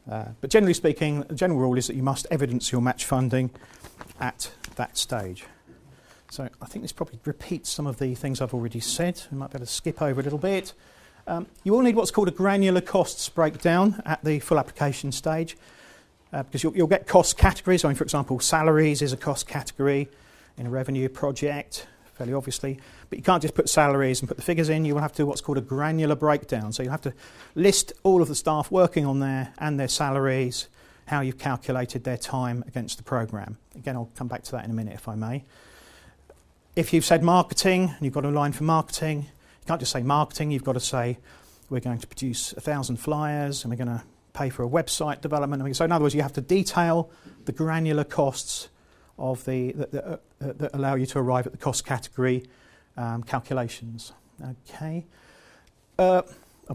But generally speaking, the general rule is that you must evidence your match funding at that stage. So I think this probably repeats some of the things I've already said. We might be able to skip over a little bit. You will need what's called a granular costs breakdown at the full application stage, because you'll get cost categories. I mean, for example, salaries is a cost category in a revenue project, fairly obviously. But you can't just put salaries and put the figures in. You will have to do what's called a granular breakdown. So you'll have to list all of the staff working on there and their salaries, how you've calculated their time against the programme. Again, I'll come back to that in a minute if I may. If you've said marketing and you've got a line for marketing, you can't just say marketing, you've got to say we're going to produce 1,000 flyers and we're going to pay for a website development. So in other words, you have to detail the granular costs of that allow you to arrive at the cost category calculations. Okay. I've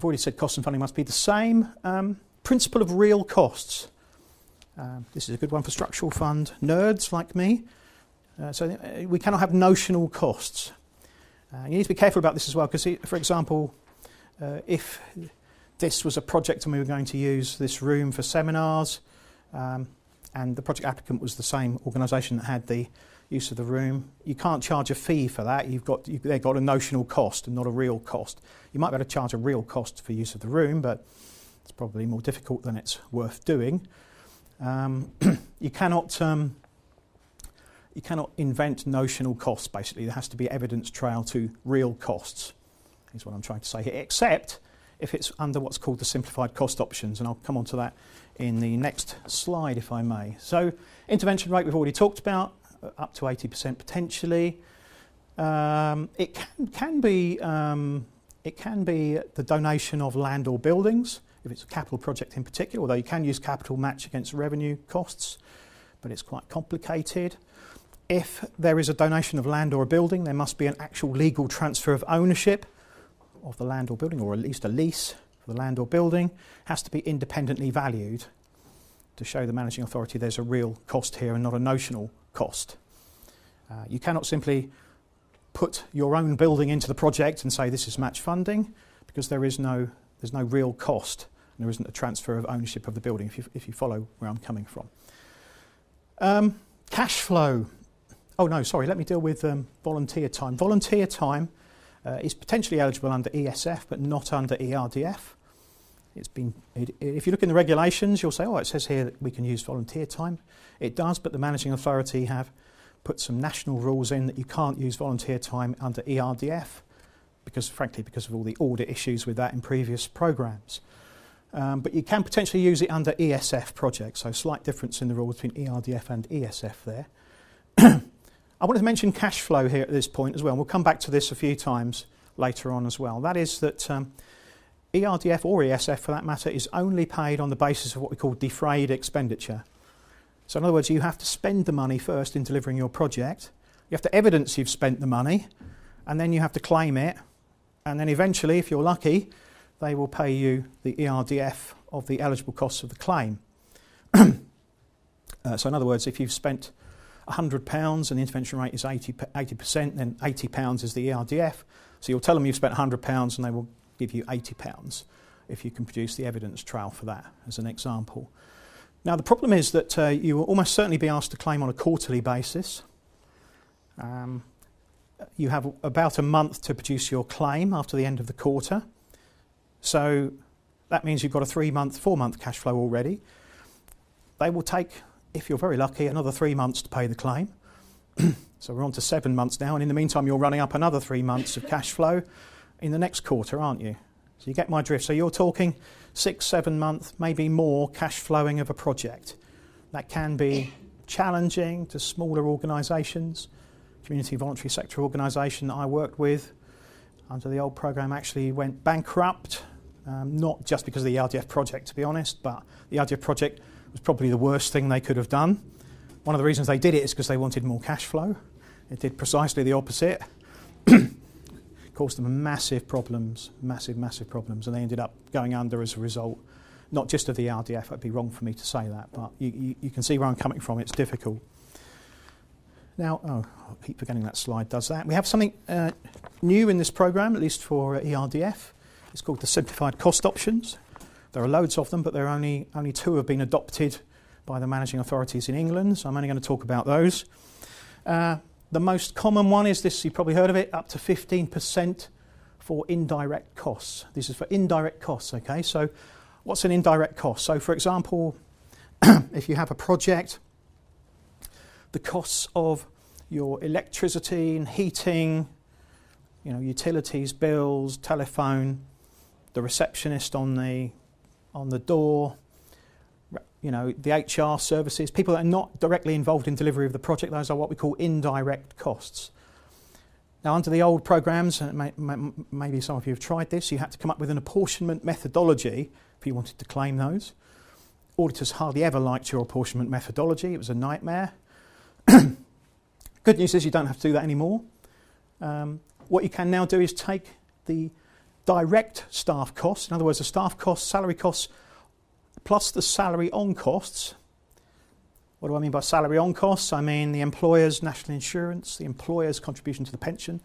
already said costs and funding must be the same. Principle of real costs. This is a good one for structural fund nerds like me. So we cannot have notional costs. You need to be careful about this as well, because, for example, if this was a project and we were going to use this room for seminars, and the project applicant was the same organisation that had the use of the room, you can't charge a fee for that. They've got a notional cost and not a real cost. You might be able to charge a real cost for use of the room, but it's probably more difficult than it's worth doing. You cannot invent notional costs, basically. There has to be evidence trail to real costs, is what I'm trying to say here, except if it's under what's called the simplified cost options, and I'll come on to that in the next slide, if I may. So intervention rate we've already talked about, up to 80% potentially. It can be the donation of land or buildings, if it's a capital project in particular, although you can use capital match against revenue costs, but it's quite complicated. If there is a donation of land or a building, there must be an actual legal transfer of ownership of the land or building, or at least a lease for the land or building. It has to be independently valued to show the managing authority there's a real cost here and not a notional cost. You cannot simply put your own building into the project and say this is match funding, because there's no real cost and there isn't a transfer of ownership of the building, if you follow where I'm coming from. Cash flow. Oh no, sorry, let me deal with volunteer time. Volunteer time is potentially eligible under ESIF but not under ERDF. If you look in the regulations, you'll say, it says here that we can use volunteer time. It does, but the managing authority have put some national rules in that you can't use volunteer time under ERDF frankly, because of all the audit issues with that in previous programmes. But you can potentially use it under ESF projects, so slight difference in the rules between ERDF and ESF there. I wanted to mention cash flow here at this point as well, and we'll come back to this a few times later on as well. That is that ERDF or ESF for that matter is only paid on the basis of what we call defrayed expenditure. So in other words, you have to spend the money first in delivering your project, you have to evidence you've spent the money, and then you have to claim it, and then eventually, if you're lucky, they will pay you the ERDF of the eligible costs of the claim. So in other words, if you've spent £100 and the intervention rate is 80%, then £80 is the ERDF. So you'll tell them you've spent £100 and they will give you £80 if you can produce the evidence trail for that, as an example. Now the problem is that you will almost certainly be asked to claim on a quarterly basis. You have about a month to produce your claim after the end of the quarter. So that means you've got a 4-month cash flow already. They will take, if you're very lucky, another 3 months to pay the claim. So we're on to 7 months now, and in the meantime you're running up another 3 months of cash flow in the next quarter, aren't you? So you get my drift. So you're talking 6-7 months, maybe more, cash flowing of a project. That can be challenging to smaller organisations. Community voluntary sector organisation that I worked with under the old programme actually went bankrupt, not just because of the ERDF project, to be honest, but the ERDF project was probably the worst thing they could have done. One of the reasons they did it is because they wanted more cash flow. It did precisely the opposite. Caused them massive problems, massive problems, and they ended up going under as a result, not just of the ERDF. It'd be wrong for me to say that, but you can see where I'm coming from. It's difficult. Now, I keep forgetting that slide does that. We have something new in this programme, at least for ERDF. It's called the Simplified Cost Options. There are loads of them, but there are only 2 have been adopted by the managing authorities in England, so I'm only going to talk about those. The most common one is this, you've probably heard of it, up to 15% for indirect costs. This is for indirect costs, okay? So what's an indirect cost? So for example, if you have a project, the costs of your electricity and heating, utilities, bills, telephone, the receptionist on the door, the HR services, people that are not directly involved in delivery of the project, those are what we call indirect costs. Now, under the old programmes, maybe some of you have tried this, you had to come up with an apportionment methodology if you wanted to claim those. Auditors hardly ever liked your apportionment methodology. It was a nightmare. Good news is you don't have to do that anymore. What you can now do is take the direct staff costs, in other words, the staff costs, salary costs, plus the salary on costs. What do I mean by salary on costs? I mean the employer's national insurance, the employer's contribution to the pension.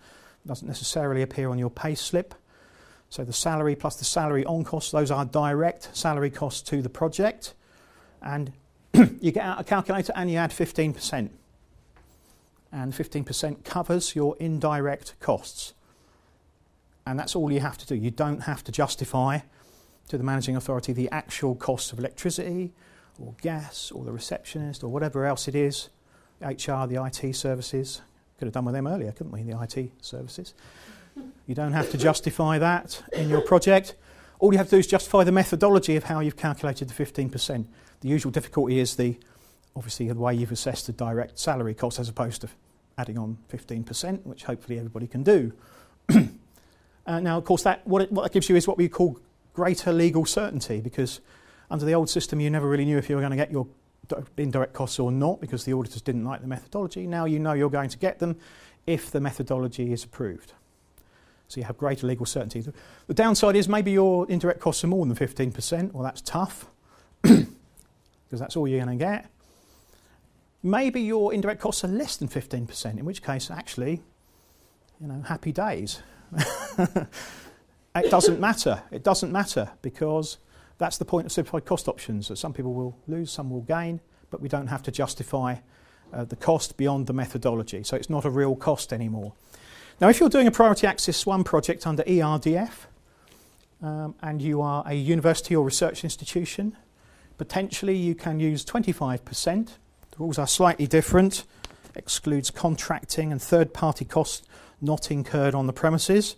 It doesn't necessarily appear on your pay slip. So the salary plus the salary on costs, those are direct salary costs to the project. And you get out a calculator and you add 15%. And 15% covers your indirect costs. And that's all you have to do. You don't have to justify to the managing authority the actual cost of electricity or gas or the receptionist or whatever else it is, HR, the IT services. Could have done with them earlier, couldn't we, the IT services? You don't have to justify that in your project. All you have to do is justify the methodology of how you've calculated the 15%. The usual difficulty is obviously the way you've assessed the direct salary cost as opposed to adding on 15%, which hopefully everybody can do. Now, of course, what that gives you is what we call greater legal certainty, because under the old system you never really knew if you were going to get your indirect costs or not, because the auditors didn't like the methodology. Now you know you're going to get them if the methodology is approved. So you have greater legal certainty. The downside is maybe your indirect costs are more than 15%. Well, that's tough, because that's all you're going to get. Maybe your indirect costs are less than 15%, in which case, actually, happy days. It doesn't matter. It doesn't matter, because that's the point of simplified cost options, that some people will lose, some will gain, but we don't have to justify the cost beyond the methodology. So it's not a real cost anymore. Now, if you're doing a Priority Access 1 project under ERDF, and you are a university or research institution, potentially you can use 25%. The rules are slightly different. Excludes contracting and third-party costs not incurred on the premises.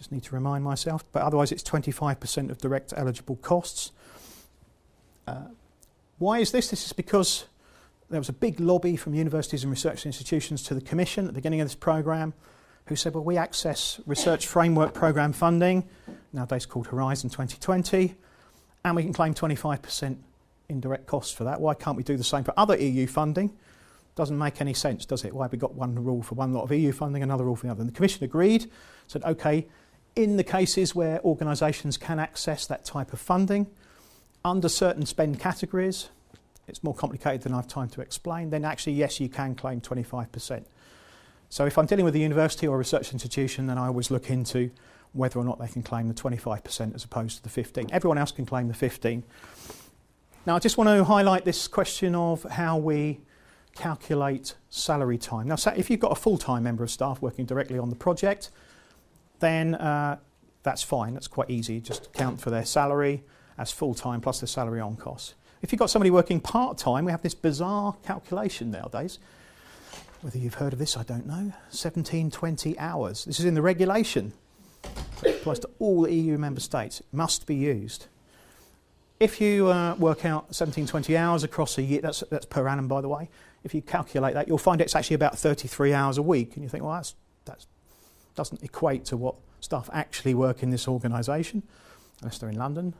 Just need to remind myself. But otherwise, it's 25% of direct eligible costs. Why is this? This is because there was a big lobby from universities and research institutions to the Commission at the beginning of this programme who said, well, we access Research Framework Programme funding, nowadays called Horizon 2020, and we can claim 25% indirect costs for that. Why can't we do the same for other EU funding? Doesn't make any sense, does it? Why have we got one rule for one lot of EU funding, another rule for the other? And the Commission agreed, said, OK, in the cases where organisations can access that type of funding, under certain spend categories, it's more complicated than I've time to explain, then actually, yes, you can claim 25%. So if I'm dealing with a university or a research institution, then I always look into whether or not they can claim the 25% as opposed to the 15%. Everyone else can claim the 15%. Now, I just want to highlight this question of how we calculate salary time. Now, if you've got a full-time member of staff working directly on the project, then that's fine. That's quite easy. Just count for their salary as full-time plus their salary on costs. If you've got somebody working part-time, we have this bizarre calculation nowadays. Whether you've heard of this, I don't know. 1720 hours. This is in the regulation. It applies to all EU member states. It must be used. If you work out 1720 hours across a year, that's per annum, by the way. If you calculate that, you'll find it's actually about 33 hours a week. And you think, well, that doesn't equate to what staff actually work in this organisation, unless they're in London.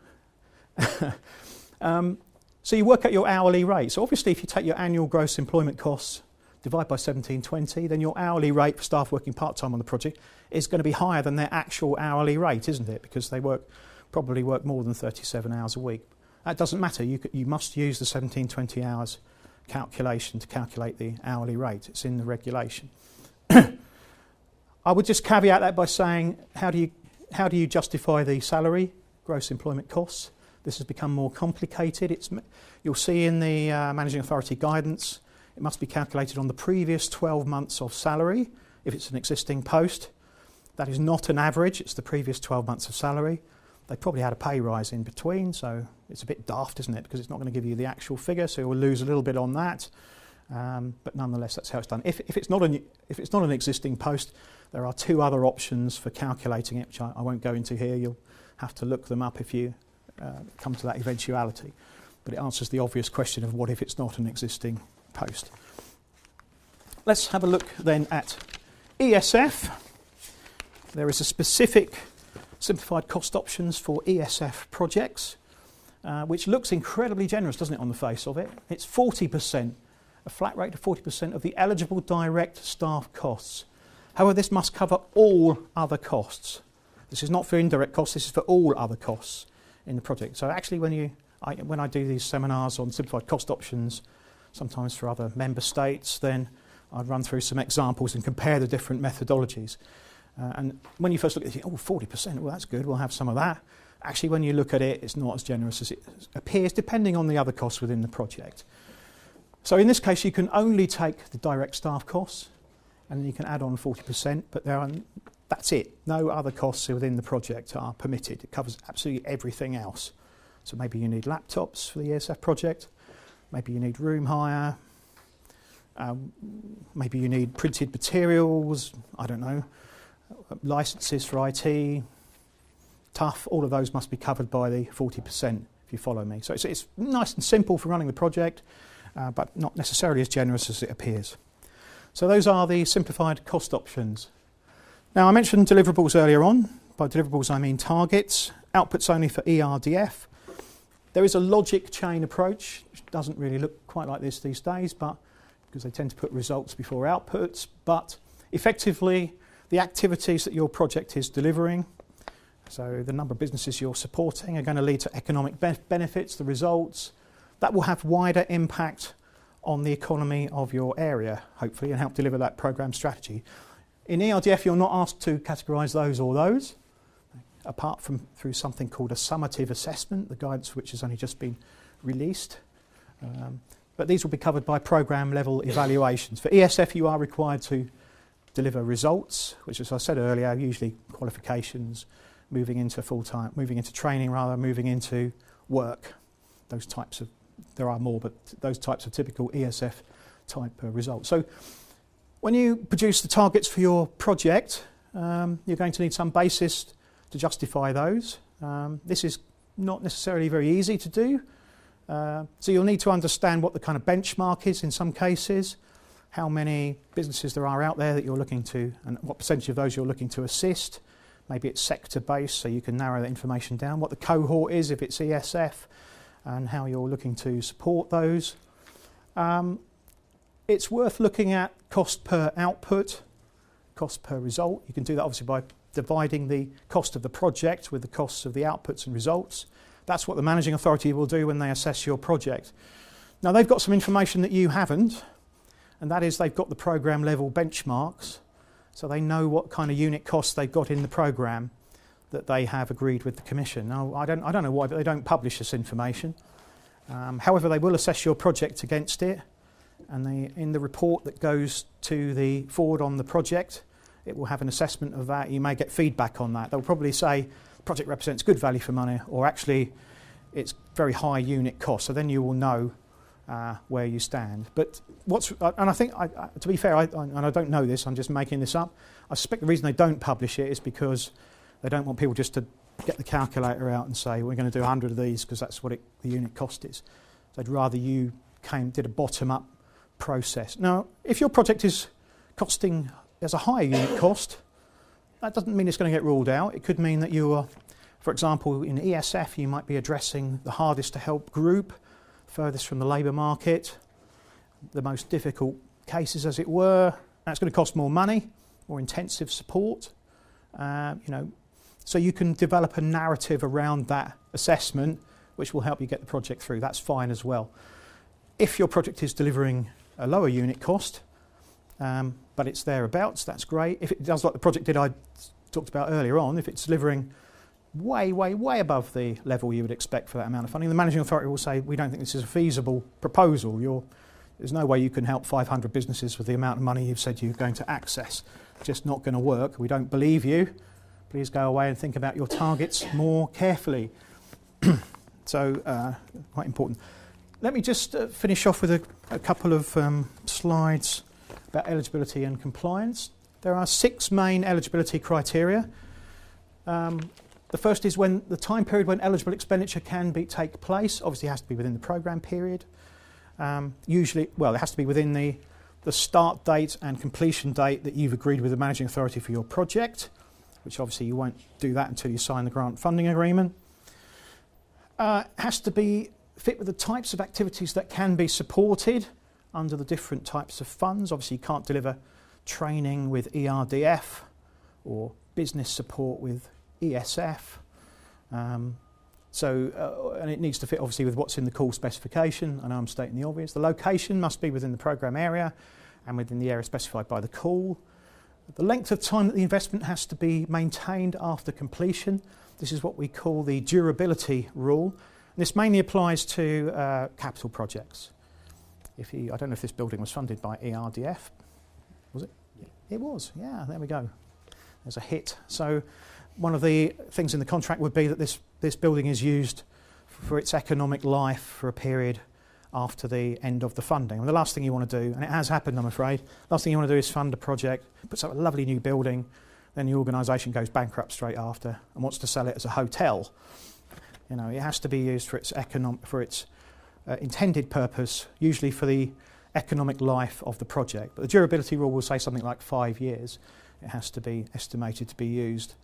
So you work out your hourly rate. So obviously, if you take your annual gross employment costs, divide by 1720, then your hourly rate for staff working part-time on the project is going to be higher than their actual hourly rate, isn't it? Because they probably work more than 37 hours a week. That doesn't matter. You must use the 1720 hours calculation to calculate the hourly rate. It's in the regulation. I would just caveat that by saying, how do you justify the salary, gross employment costs? This has become more complicated. You'll see in the Managing Authority guidance, it must be calculated on the previous 12 months of salary if it's an existing post. That is not an average, it's the previous 12 months of salary. They probably had a pay rise in between, so it's a bit daft, isn't it? Because it's not going to give you the actual figure, so you'll lose a little bit on that. But nonetheless, that's how it's done. If it's not an existing post, there are two other options for calculating it, which I won't go into here. You'll have to look them up if you come to that eventuality. But it answers the obvious question of what if it's not an existing post. Let's have a look then at ESF. There is a specific simplified cost options for ESF projects, which looks incredibly generous, doesn't it, on the face of it? It's 40%, a flat rate of 40% of the eligible direct staff costs. However, this must cover all other costs. This is not for indirect costs, this is for all other costs in the project. So actually when I do these seminars on simplified cost options, sometimes for other member states, then I'd run through some examples and compare the different methodologies. And when you first look at it, 40%, well, that's good, we'll have some of that. Actually, when you look at it, it's not as generous as it appears, depending on the other costs within the project. So in this case, you can only take the direct staff costs, and then you can add on 40%, but that's it. No other costs within the project are permitted. It covers absolutely everything else. So maybe you need laptops for the ESF project, maybe you need room hire, maybe you need printed materials, I don't know, licenses for IT, tough, all of those must be covered by the 40%, if you follow me. So it's nice and simple for running the project, but not necessarily as generous as it appears. So those are the simplified cost options. Now, I mentioned deliverables earlier on. By deliverables, I mean targets, outputs only for ERDF. There is a logic chain approach, which doesn't really look quite like this these days, but because they tend to put results before outputs. But effectively, the activities that your project is delivering, so the number of businesses you're supporting, are going to lead to economic benefits, the results. That will have wider impact on the economy of your area, hopefully, and help deliver that programme strategy. In ERDF, you're not asked to categorise those or those, apart from through something called a summative assessment, the guidance for which has only just been released. But these will be covered by programme level evaluations. For ESF, you are required to deliver results, which, as I said earlier, are usually qualifications, moving into training rather, moving into work. Those types of, there are more, but those types of typical ESF type results. So when you produce the targets for your project, You're going to need some basis to justify those. This is not necessarily very easy to do. So you'll need to understand what the kind of benchmark is in some cases, how many businesses there are out there that you're looking to, and what percentage of those you're looking to assist. Maybe it's sector-based, so you can narrow that information down. What the cohort is, if it's ESF, and how you're looking to support those. It's worth looking at cost per output, cost per result. You can do that obviously by dividing the cost of the project with the costs of the outputs and results. That's what the managing authority will do when they assess your project. Now they've got some information that you haven't, and that is they've got the programme level benchmarks, so they know what kind of unit costs they've got in the programme that they have agreed with the Commission. Now I don't know why, but they don't publish this information. However, they will assess your project against it, and in the report that goes to the forward on the project, it will have an assessment of that. You may get feedback on that. They'll probably say the project represents good value for money, or actually it's very high unit cost. So then you will know where you stand. But and I think, to be fair, and I don't know this, I'm just making this up. I suspect the reason they don't publish it is because they don't want people just to get the calculator out and say, we're going to do 100 of these because that's what the unit cost is. So they'd rather you did a bottom-up process. Now, if your project is costing, there's a higher unit cost, that doesn't mean it's going to get ruled out. It could mean that you are, for example, in ESF, you might be addressing the hardest to help group, furthest from the labour market, the most difficult cases, as it were. That's going to cost more money, more intensive support. So you can develop a narrative around that assessment, which will help you get the project through. That's fine as well. If your project is delivering a lower unit cost, but it's thereabouts, that's great. If it does like the project did I talked about earlier on, if it's delivering way, way, way above the level you would expect for that amount of funding, the managing authority will say, we don't think this is a feasible proposal. There's no way you can help 500 businesses with the amount of money you've said you're going to access. It's just not going to work. We don't believe you. Please go away and think about your targets more carefully. So, quite important. Let me just finish off with a couple of slides about eligibility and compliance. There are 6 main eligibility criteria. The first is when the time period when eligible expenditure can take place. Obviously, it has to be within the programme period. Usually, it has to be within the start date and completion date that you've agreed with the managing authority for your project, which obviously you won't do that until you sign the grant funding agreement. Has to be fit with the types of activities that can be supported under the different types of funds. Obviously, you can't deliver training with ERDF or business support with ESF. And it needs to fit obviously with what's in the call specification. I know I'm stating the obvious. The location must be within the programme area and within the area specified by the call. The length of time that the investment has to be maintained after completion. This is what we call the durability rule. And this mainly applies to capital projects. I don't know if this building was funded by ERDF. Was it? Yeah. It was, yeah, there we go. There's a hit. So one of the things in the contract would be that this building is used for its economic life for a period after the end of the funding. And the last thing you want to do, and it has happened, I'm afraid, last thing you want to do is fund a project, puts up a lovely new building, then the organisation goes bankrupt straight after and wants to sell it as a hotel. It has to be used for its intended purpose, usually for the economic life of the project. But the durability rule will say something like 5 years. It has to be estimated to be used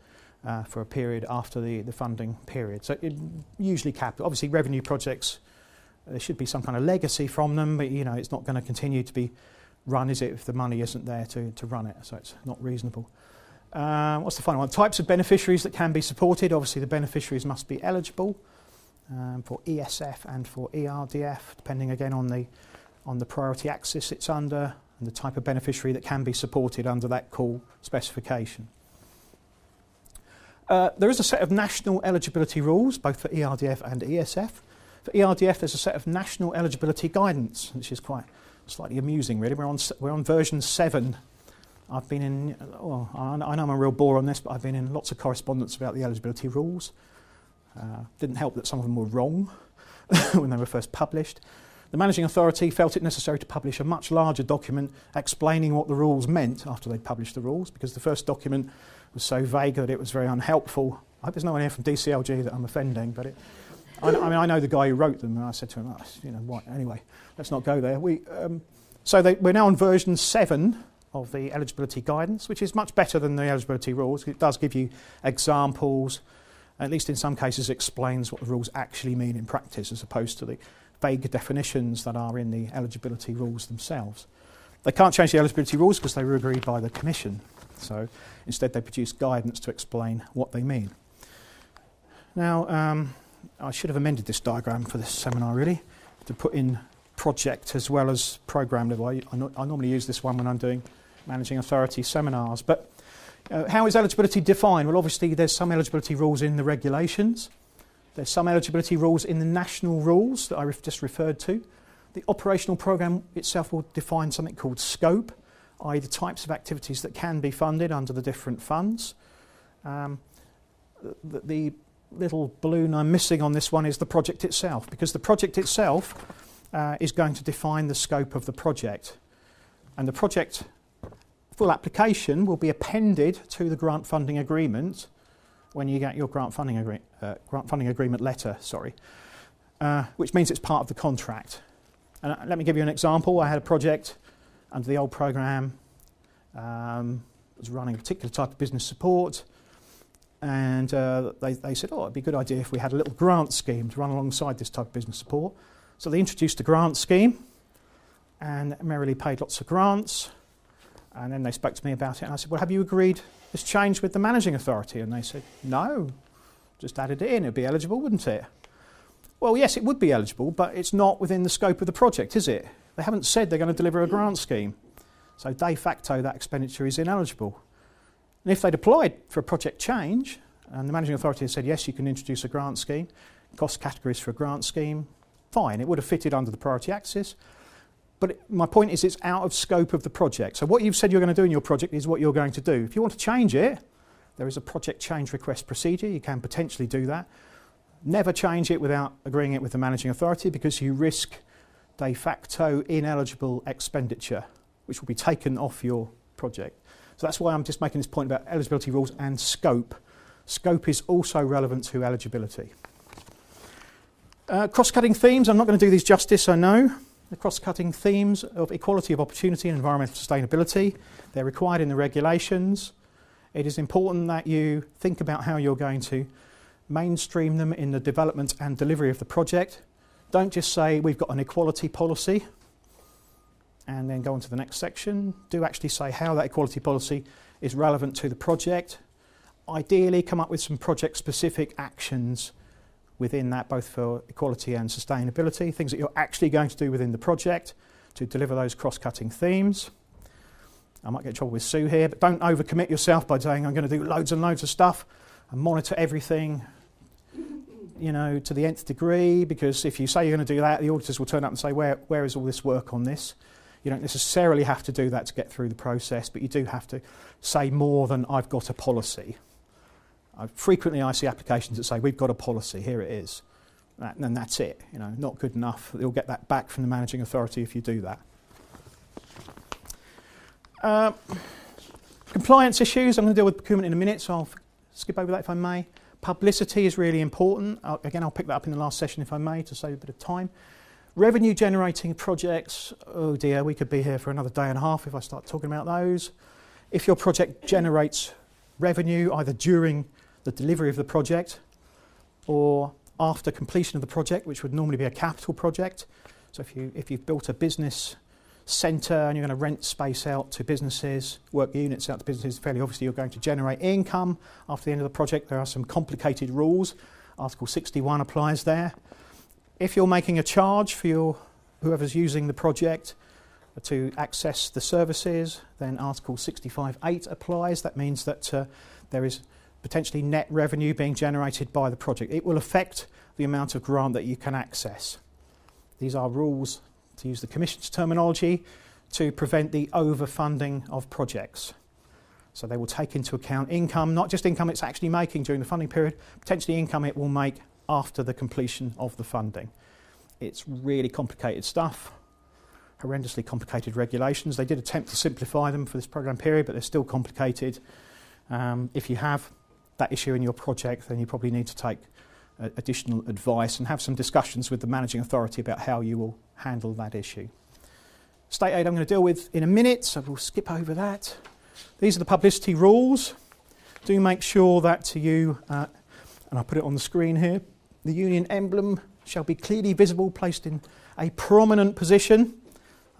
for a period after the funding period. So it usually capital. Obviously, revenue projects, there should be some kind of legacy from them, but it's not going to continue to be run, is it, if the money isn't there to run it? So it's not reasonable. What's the final one? Types of beneficiaries that can be supported. Obviously, the beneficiaries must be eligible for ESF and for ERDF, depending again on the priority axis it's under and the type of beneficiary that can be supported under that call specification. There is a set of national eligibility rules, both for ERDF and ESF. For ERDF, there's a set of national eligibility guidance, which is quite slightly amusing, really. We're on version 7. I've been in, I know I'm a real bore on this, but I've been in lots of correspondence about the eligibility rules. Didn't help that some of them were wrong when they were first published. The managing authority felt it necessary to publish a much larger document explaining what the rules meant after they'd published the rules, because the first document was so vague that it was very unhelpful. I hope there's no one here from DCLG that I'm offending, but I know the guy who wrote them, and I said to him, what? Anyway, let's not go there. We're now on version 7 of the eligibility guidance, which is much better than the eligibility rules. It does give you examples, at least in some cases explains what the rules actually mean in practice, as opposed to the vague definitions that are in the eligibility rules themselves. They can't change the eligibility rules because they were agreed by the Commission, so instead they produce guidance to explain what they mean. Now, I should have amended this diagram for this seminar really, to put in project as well as programme level. I normally use this one when I'm doing managing authority seminars, but how is eligibility defined? Well, obviously there's some eligibility rules in the regulations. There's some eligibility rules in the national rules that I just referred to. The operational programme itself will define something called scope, i.e. the types of activities that can be funded under the different funds. The little balloon I'm missing on this one is the project itself, because the project itself is going to define the scope of the project. And the project full application will be appended to the grant funding agreement when you get your grant funding agreement letter, which means it's part of the contract. And let me give you an example. I had a project under the old programme, was running a particular type of business support, and they said, it'd be a good idea if we had a little grant scheme to run alongside this type of business support. So they introduced a grant scheme and merrily paid lots of grants, and then they spoke to me about it, and I said, well, have you agreed this change with the managing authority? And they said, no, just added it in, it'd be eligible, wouldn't it? Well, yes, it would be eligible, but it's not within the scope of the project, is it? They haven't said they're going to deliver a grant scheme. So de facto, that expenditure is ineligible. And if they'd applied for a project change, and the managing authority had said, yes, you can introduce a grant scheme, cost categories for a grant scheme, fine, it would have fitted under the priority axis. But my point is it's out of scope of the project. So what you've said you're going to do in your project is what you're going to do. If you want to change it, there is a project change request procedure. You can potentially do that. Never change it without agreeing it with the managing authority, because you risk de facto ineligible expenditure, which will be taken off your project. So that's why I'm just making this point about eligibility rules and scope. Scope is also relevant to eligibility. Cross-cutting themes. I'm not going to do these justice, I know. The cross-cutting themes of equality of opportunity and environmental sustainability. They're required in the regulations. It is important that you think about how you're going to mainstream them in the development and delivery of the project. Don't just say we've got an equality policy and then go on to the next section. Do actually say how that equality policy is relevant to the project. Ideally, come up with some project-specific actions within that, both for equality and sustainability, things that you're actually going to do within the project to deliver those cross-cutting themes. I might get in trouble with Sue here, but don't overcommit yourself by saying I'm going to do loads and loads of stuff and monitor everything, to the nth degree, because if you say you're going to do that, the auditors will turn up and say, where is all this work on this? You don't necessarily have to do that to get through the process, but you do have to say more than I've got a policy. Frequently I see applications that say, we've got a policy, here it is. And that's it, not good enough. You'll get that back from the managing authority if you do that. Compliance issues, I'm going to deal with procurement in a minute, so I'll skip over that if I may. Publicity is really important. Again, I'll pick that up in the last session if I may, to save a bit of time. Revenue generating projects, oh dear, we could be here for another day and a half if I start talking about those. If your project generates revenue either during the delivery of the project or after completion of the project, which would normally be a capital project. So if you've built a business centre and you're going to rent space out to businesses, work units out to businesses, fairly obviously you're going to generate income after the end of the project. There are some complicated rules. Article 61 applies there. If you're making a charge for whoever's using the project to access the services, then Article 65.8 applies. That means that there is potentially net revenue being generated by the project. It will affect the amount of grant that you can access. These are rules, to use the Commission's terminology, to prevent the overfunding of projects. So they will take into account income, not just income it's actually making during the funding period, potentially income it will make after the completion of the funding. It's really complicated stuff, horrendously complicated regulations. They did attempt to simplify them for this programme period, but they're still complicated. If you have that issue in your project, then you probably need to take additional advice and have some discussions with the managing authority about how you will handle that issue. State aid I'm going to deal with in a minute, so we'll skip over that. These are the publicity rules. Do make sure that to you, and I'll put it on the screen here, the union emblem shall be clearly visible, placed in a prominent position.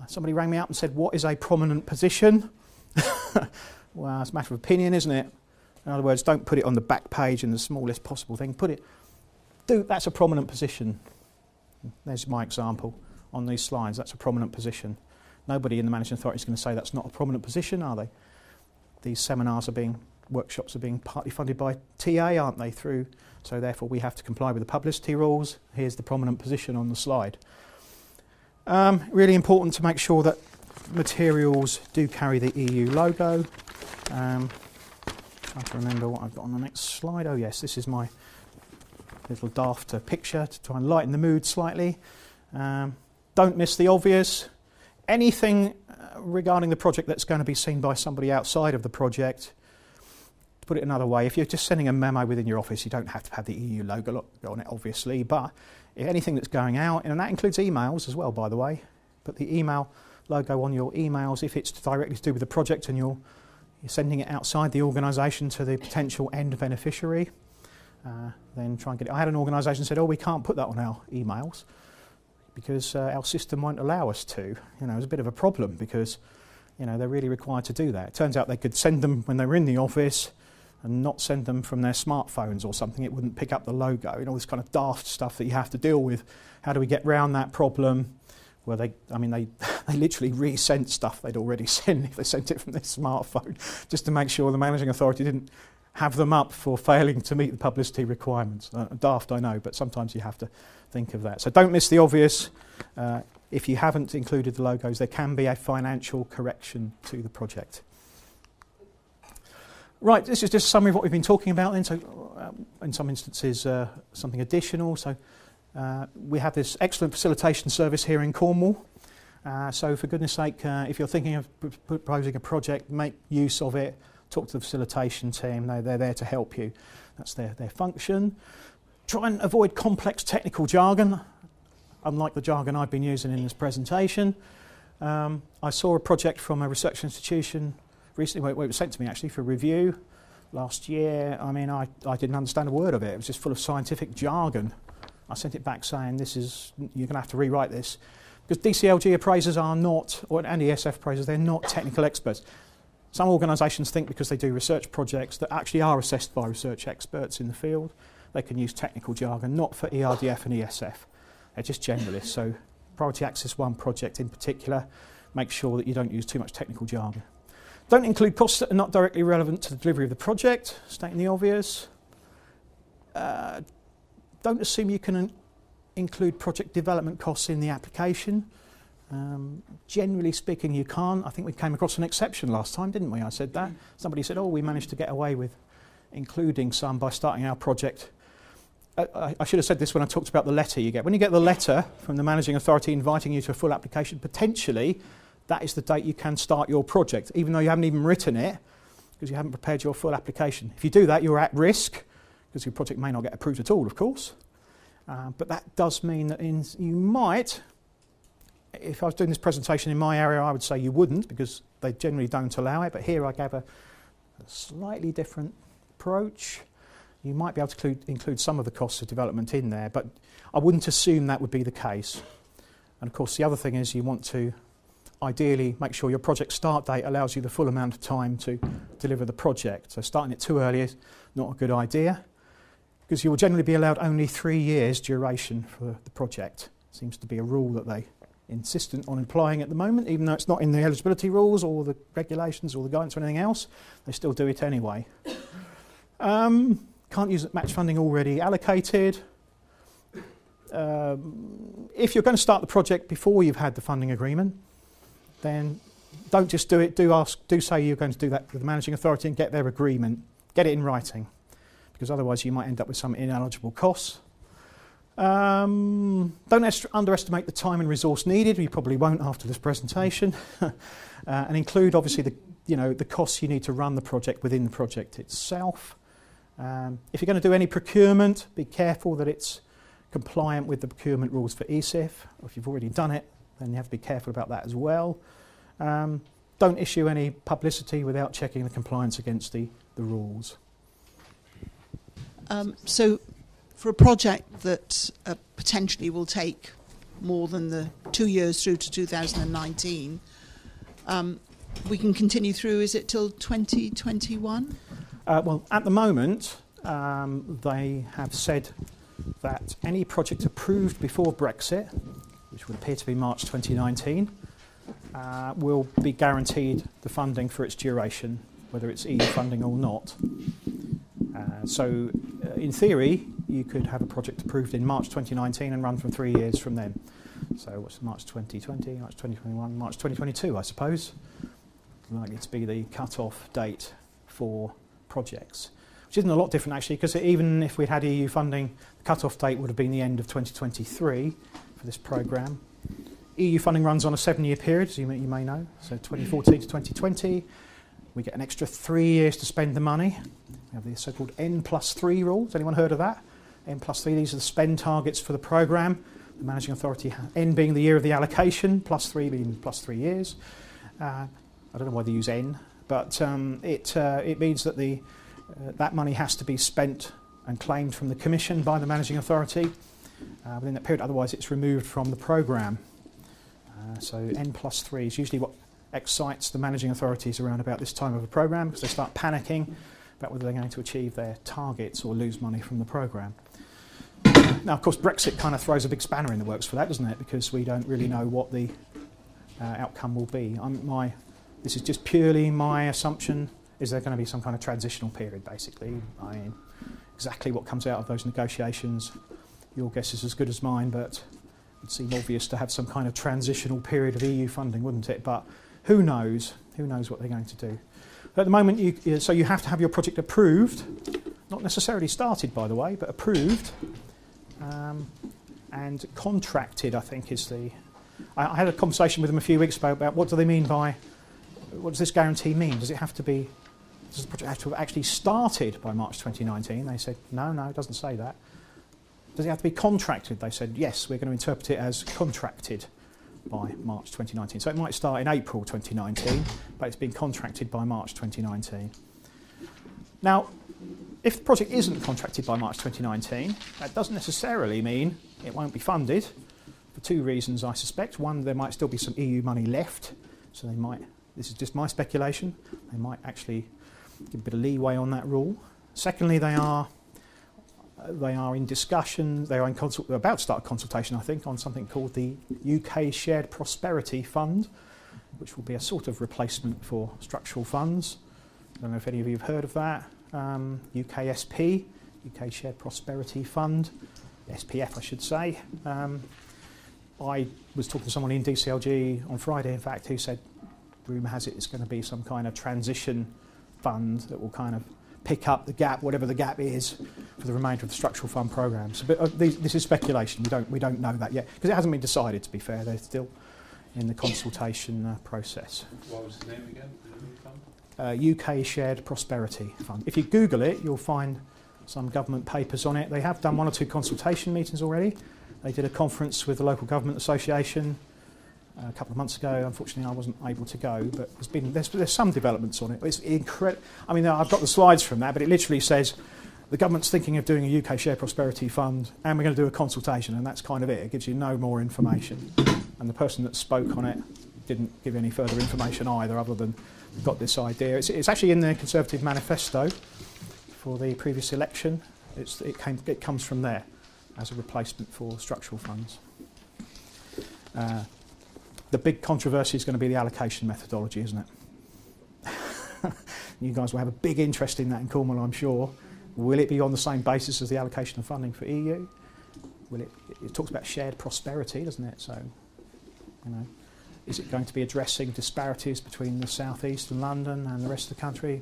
Somebody rang me up and said, what is a prominent position? Well, it's a matter of opinion, isn't it? In other words, don't put it on the back page in the smallest possible thing. That's a prominent position. There's my example on these slides. That's a prominent position. Nobody in the managing authority is going to say that's not a prominent position, are they? These workshops are being partly funded by TA, aren't they, so therefore we have to comply with the publicity rules. Here's the prominent position on the slide. Really important to make sure that materials do carry the EU logo. Trying to remember what I've got on the next slide. Oh yes, this is my little daft picture to try and lighten the mood slightly. Don't miss the obvious. Anything regarding the project that's going to be seen by somebody outside of the project, to put it another way, if you're just sending a memo within your office, you don't have to have the EU logo on it, obviously, but anything that's going out, and that includes emails as well, by the way, put the email logo on your emails if it's directly to do with the project and you're sending it outside the organisation to the potential end beneficiary. Then try and get it. I had an organisation said, we can't put that on our emails because our system won't allow us to. It was a bit of a problem because they're really required to do that. It turns out they could send them when they were in the office and not send them from their smartphones or something. It wouldn't pick up the logo, all this kind of daft stuff that you have to deal with. How do we get round that problem? Well, they literally resent stuff they'd already sent if they sent it from their smartphone, just to make sure the managing authority didn't have them up for failing to meet the publicity requirements. Daft, I know, but sometimes you have to think of that. So don't miss the obvious. If you haven't included the logos, there can be a financial correction to the project. Right, this is just a summary of what we've been talking about then. So in some instances, something additional. So we have this excellent facilitation service here in Cornwall. So for goodness sake, if you're thinking of proposing a project, make use of it. Talk to the facilitation team. They're there to help you. That's their function. Try and avoid complex technical jargon, unlike the jargon I've been using in this presentation. I saw a project from a research institution recently, where it was sent to me actually for review last year. I didn't understand a word of it. It was just full of scientific jargon. I sent it back saying, you're going to have to rewrite this. Because DCLG appraisers are not, and ESIF appraisers, they're not technical experts. Some organisations think because they do research projects that actually are assessed by research experts in the field, they can use technical jargon, not for ERDF and ESF. They're just generalists. So Priority Access 1 project in particular, make sure that you don't use too much technical jargon. Don't include costs that are not directly relevant to the delivery of the project, stating the obvious. Don't assume you can include project development costs in the application. Generally speaking, you can't. I think we came across an exception last time, didn't we? I said that. Somebody said, we managed to get away with including some by starting our project. I should have said this when I talked about the letter you get. When you get the letter from the managing authority inviting you to a full application, potentially that is the date you can start your project, even though you haven't even written it, because you haven't prepared your full application. If you do that, you're at risk, because your project may not get approved at all, of course. But that does mean that you might, if I was doing this presentation in my area, I would say you wouldn't, because they generally don't allow it. But here I gave a slightly different approach. You might be able to include some of the costs of development in there, but I wouldn't assume that would be the case. And of course, the other thing is you want to ideally make sure your project start date allows you the full amount of time to deliver the project. So starting it too early is not a good idea, because you will generally be allowed only 3 years duration for the project. Seems to be a rule that they insistent on applying at the moment, even though it's not in the eligibility rules or the regulations or the guidance or anything else. They still do it anyway. Can't use Matchfunding already allocated. If you're going to start the project before you've had the funding agreement, then don't just do it. Do say you're going to do that with the managing authority and get their agreement. Get it in writing, because otherwise you might end up with some ineligible costs. Don't underestimate the time and resource needed. You probably won't after this presentation, and include obviously the costs you need to run the project within the project itself. If you're going to do any procurement, be careful that it's compliant with the procurement rules for ESIF. Or if you've already done it, then you have to be careful about that as well. Don't issue any publicity without checking the compliance against the rules.
So for a project that potentially will take more than the 2 years through to 2019, we can continue through, is it till 2021?
Well, at the moment, they have said that any project approved before Brexit, which would appear to be March 2019, will be guaranteed the funding for its duration, whether it's EU funding or not. So, in theory, you could have a project approved in March 2019 and run for 3 years from then. So, what's March 2020, March 2021, March 2022, I suppose, likely to be the cut-off date for projects, which isn't a lot different actually, because even if we'd had EU funding, the cut-off date would have been the end of 2023 for this programme. EU funding runs on a 7-year period, as you may know, so 2014 to 2020. We get an extra 3 years to spend the money. We have the so-called N+3 rule. Has anyone heard of that? N+3, these are the spend targets for the programme. The managing authority, N being the year of the allocation, +3 being +3 years. I don't know why they use N, but it means that that money has to be spent and claimed from the Commission by the managing authority within that period, otherwise it's removed from the programme. So N+3 is usually what excites the managing authorities around about this time of a programme, because they start panicking about whether they're going to achieve their targets or lose money from the programme. Now, of course, Brexit kind of throws a big spanner in the works for that, doesn't it? Because we don't really know what the outcome will be. This is just purely my assumption. Is there going to be some kind of transitional period, basically? I mean, exactly what comes out of those negotiations, your guess is as good as mine, but it would seem obvious to have some kind of transitional period of EU funding, wouldn't it? But who knows? Who knows what they're going to do? At the moment, so you have to have your project approved, not necessarily started, by the way, but approved, and contracted, I think, is the... I had a conversation with them a few weeks ago about what do they mean by... What does this guarantee mean? Does the project have to have actually started by March 2019? They said, no, it doesn't say that. Does it have to be contracted? They said, yes, we're going to interpret it as contracted by March 2019. So it might start in April 2019, but it's been contracted by March 2019. Now, if the project isn't contracted by March 2019, that doesn't necessarily mean it won't be funded, for two reasons, I suspect. One, there might still be some EU money left, so they might... This is just my speculation. They might actually give a bit of leeway on that rule. Secondly, they are in discussion. They're about to start a consultation, I think, on something called the UK Shared Prosperity Fund, which will be a sort of replacement for structural funds. I don't know if any of you have heard of that. UKSP, UK Shared Prosperity Fund, SPF, I should say. I was talking to someone in DCLG on Friday, in fact, who said, rumour has it it's going to be some kind of transition fund that will kind of pick up the gap, whatever the gap is, for the remainder of the structural fund programmes. But this is speculation. We don't know that yet, because it hasn't been decided, to be fair. They're still in the consultation process.
What was the name again? The new fund?
UK Shared Prosperity Fund. If you Google it, you'll find some government papers on it. They have done 1 or 2 consultation meetings already. They did a conference with the Local Government Association a couple of months ago. Unfortunately, I wasn't able to go, but there's some developments on it. It's incredible. I mean, I've got the slides from that, but it literally says the government's thinking of doing a UK Share Prosperity Fund, and we're going to do a consultation, and that's kind of it. It gives you no more information. And the person that spoke on it didn't give any further information either, other than we've got this idea. It's actually in the Conservative manifesto for the previous election. It comes from there as a replacement for structural funds. The big controversy is going to be the allocation methodology, isn't it? You guys will have a big interest in that in Cornwall, I'm sure. Will it be on the same basis as the allocation of funding for EU? It talks about shared prosperity, doesn't it? So, is it going to be addressing disparities between the South East and London and the rest of the country?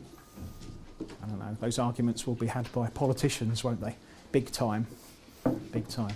I don't know. Those arguments will be had by politicians, won't they? Big time. Big time.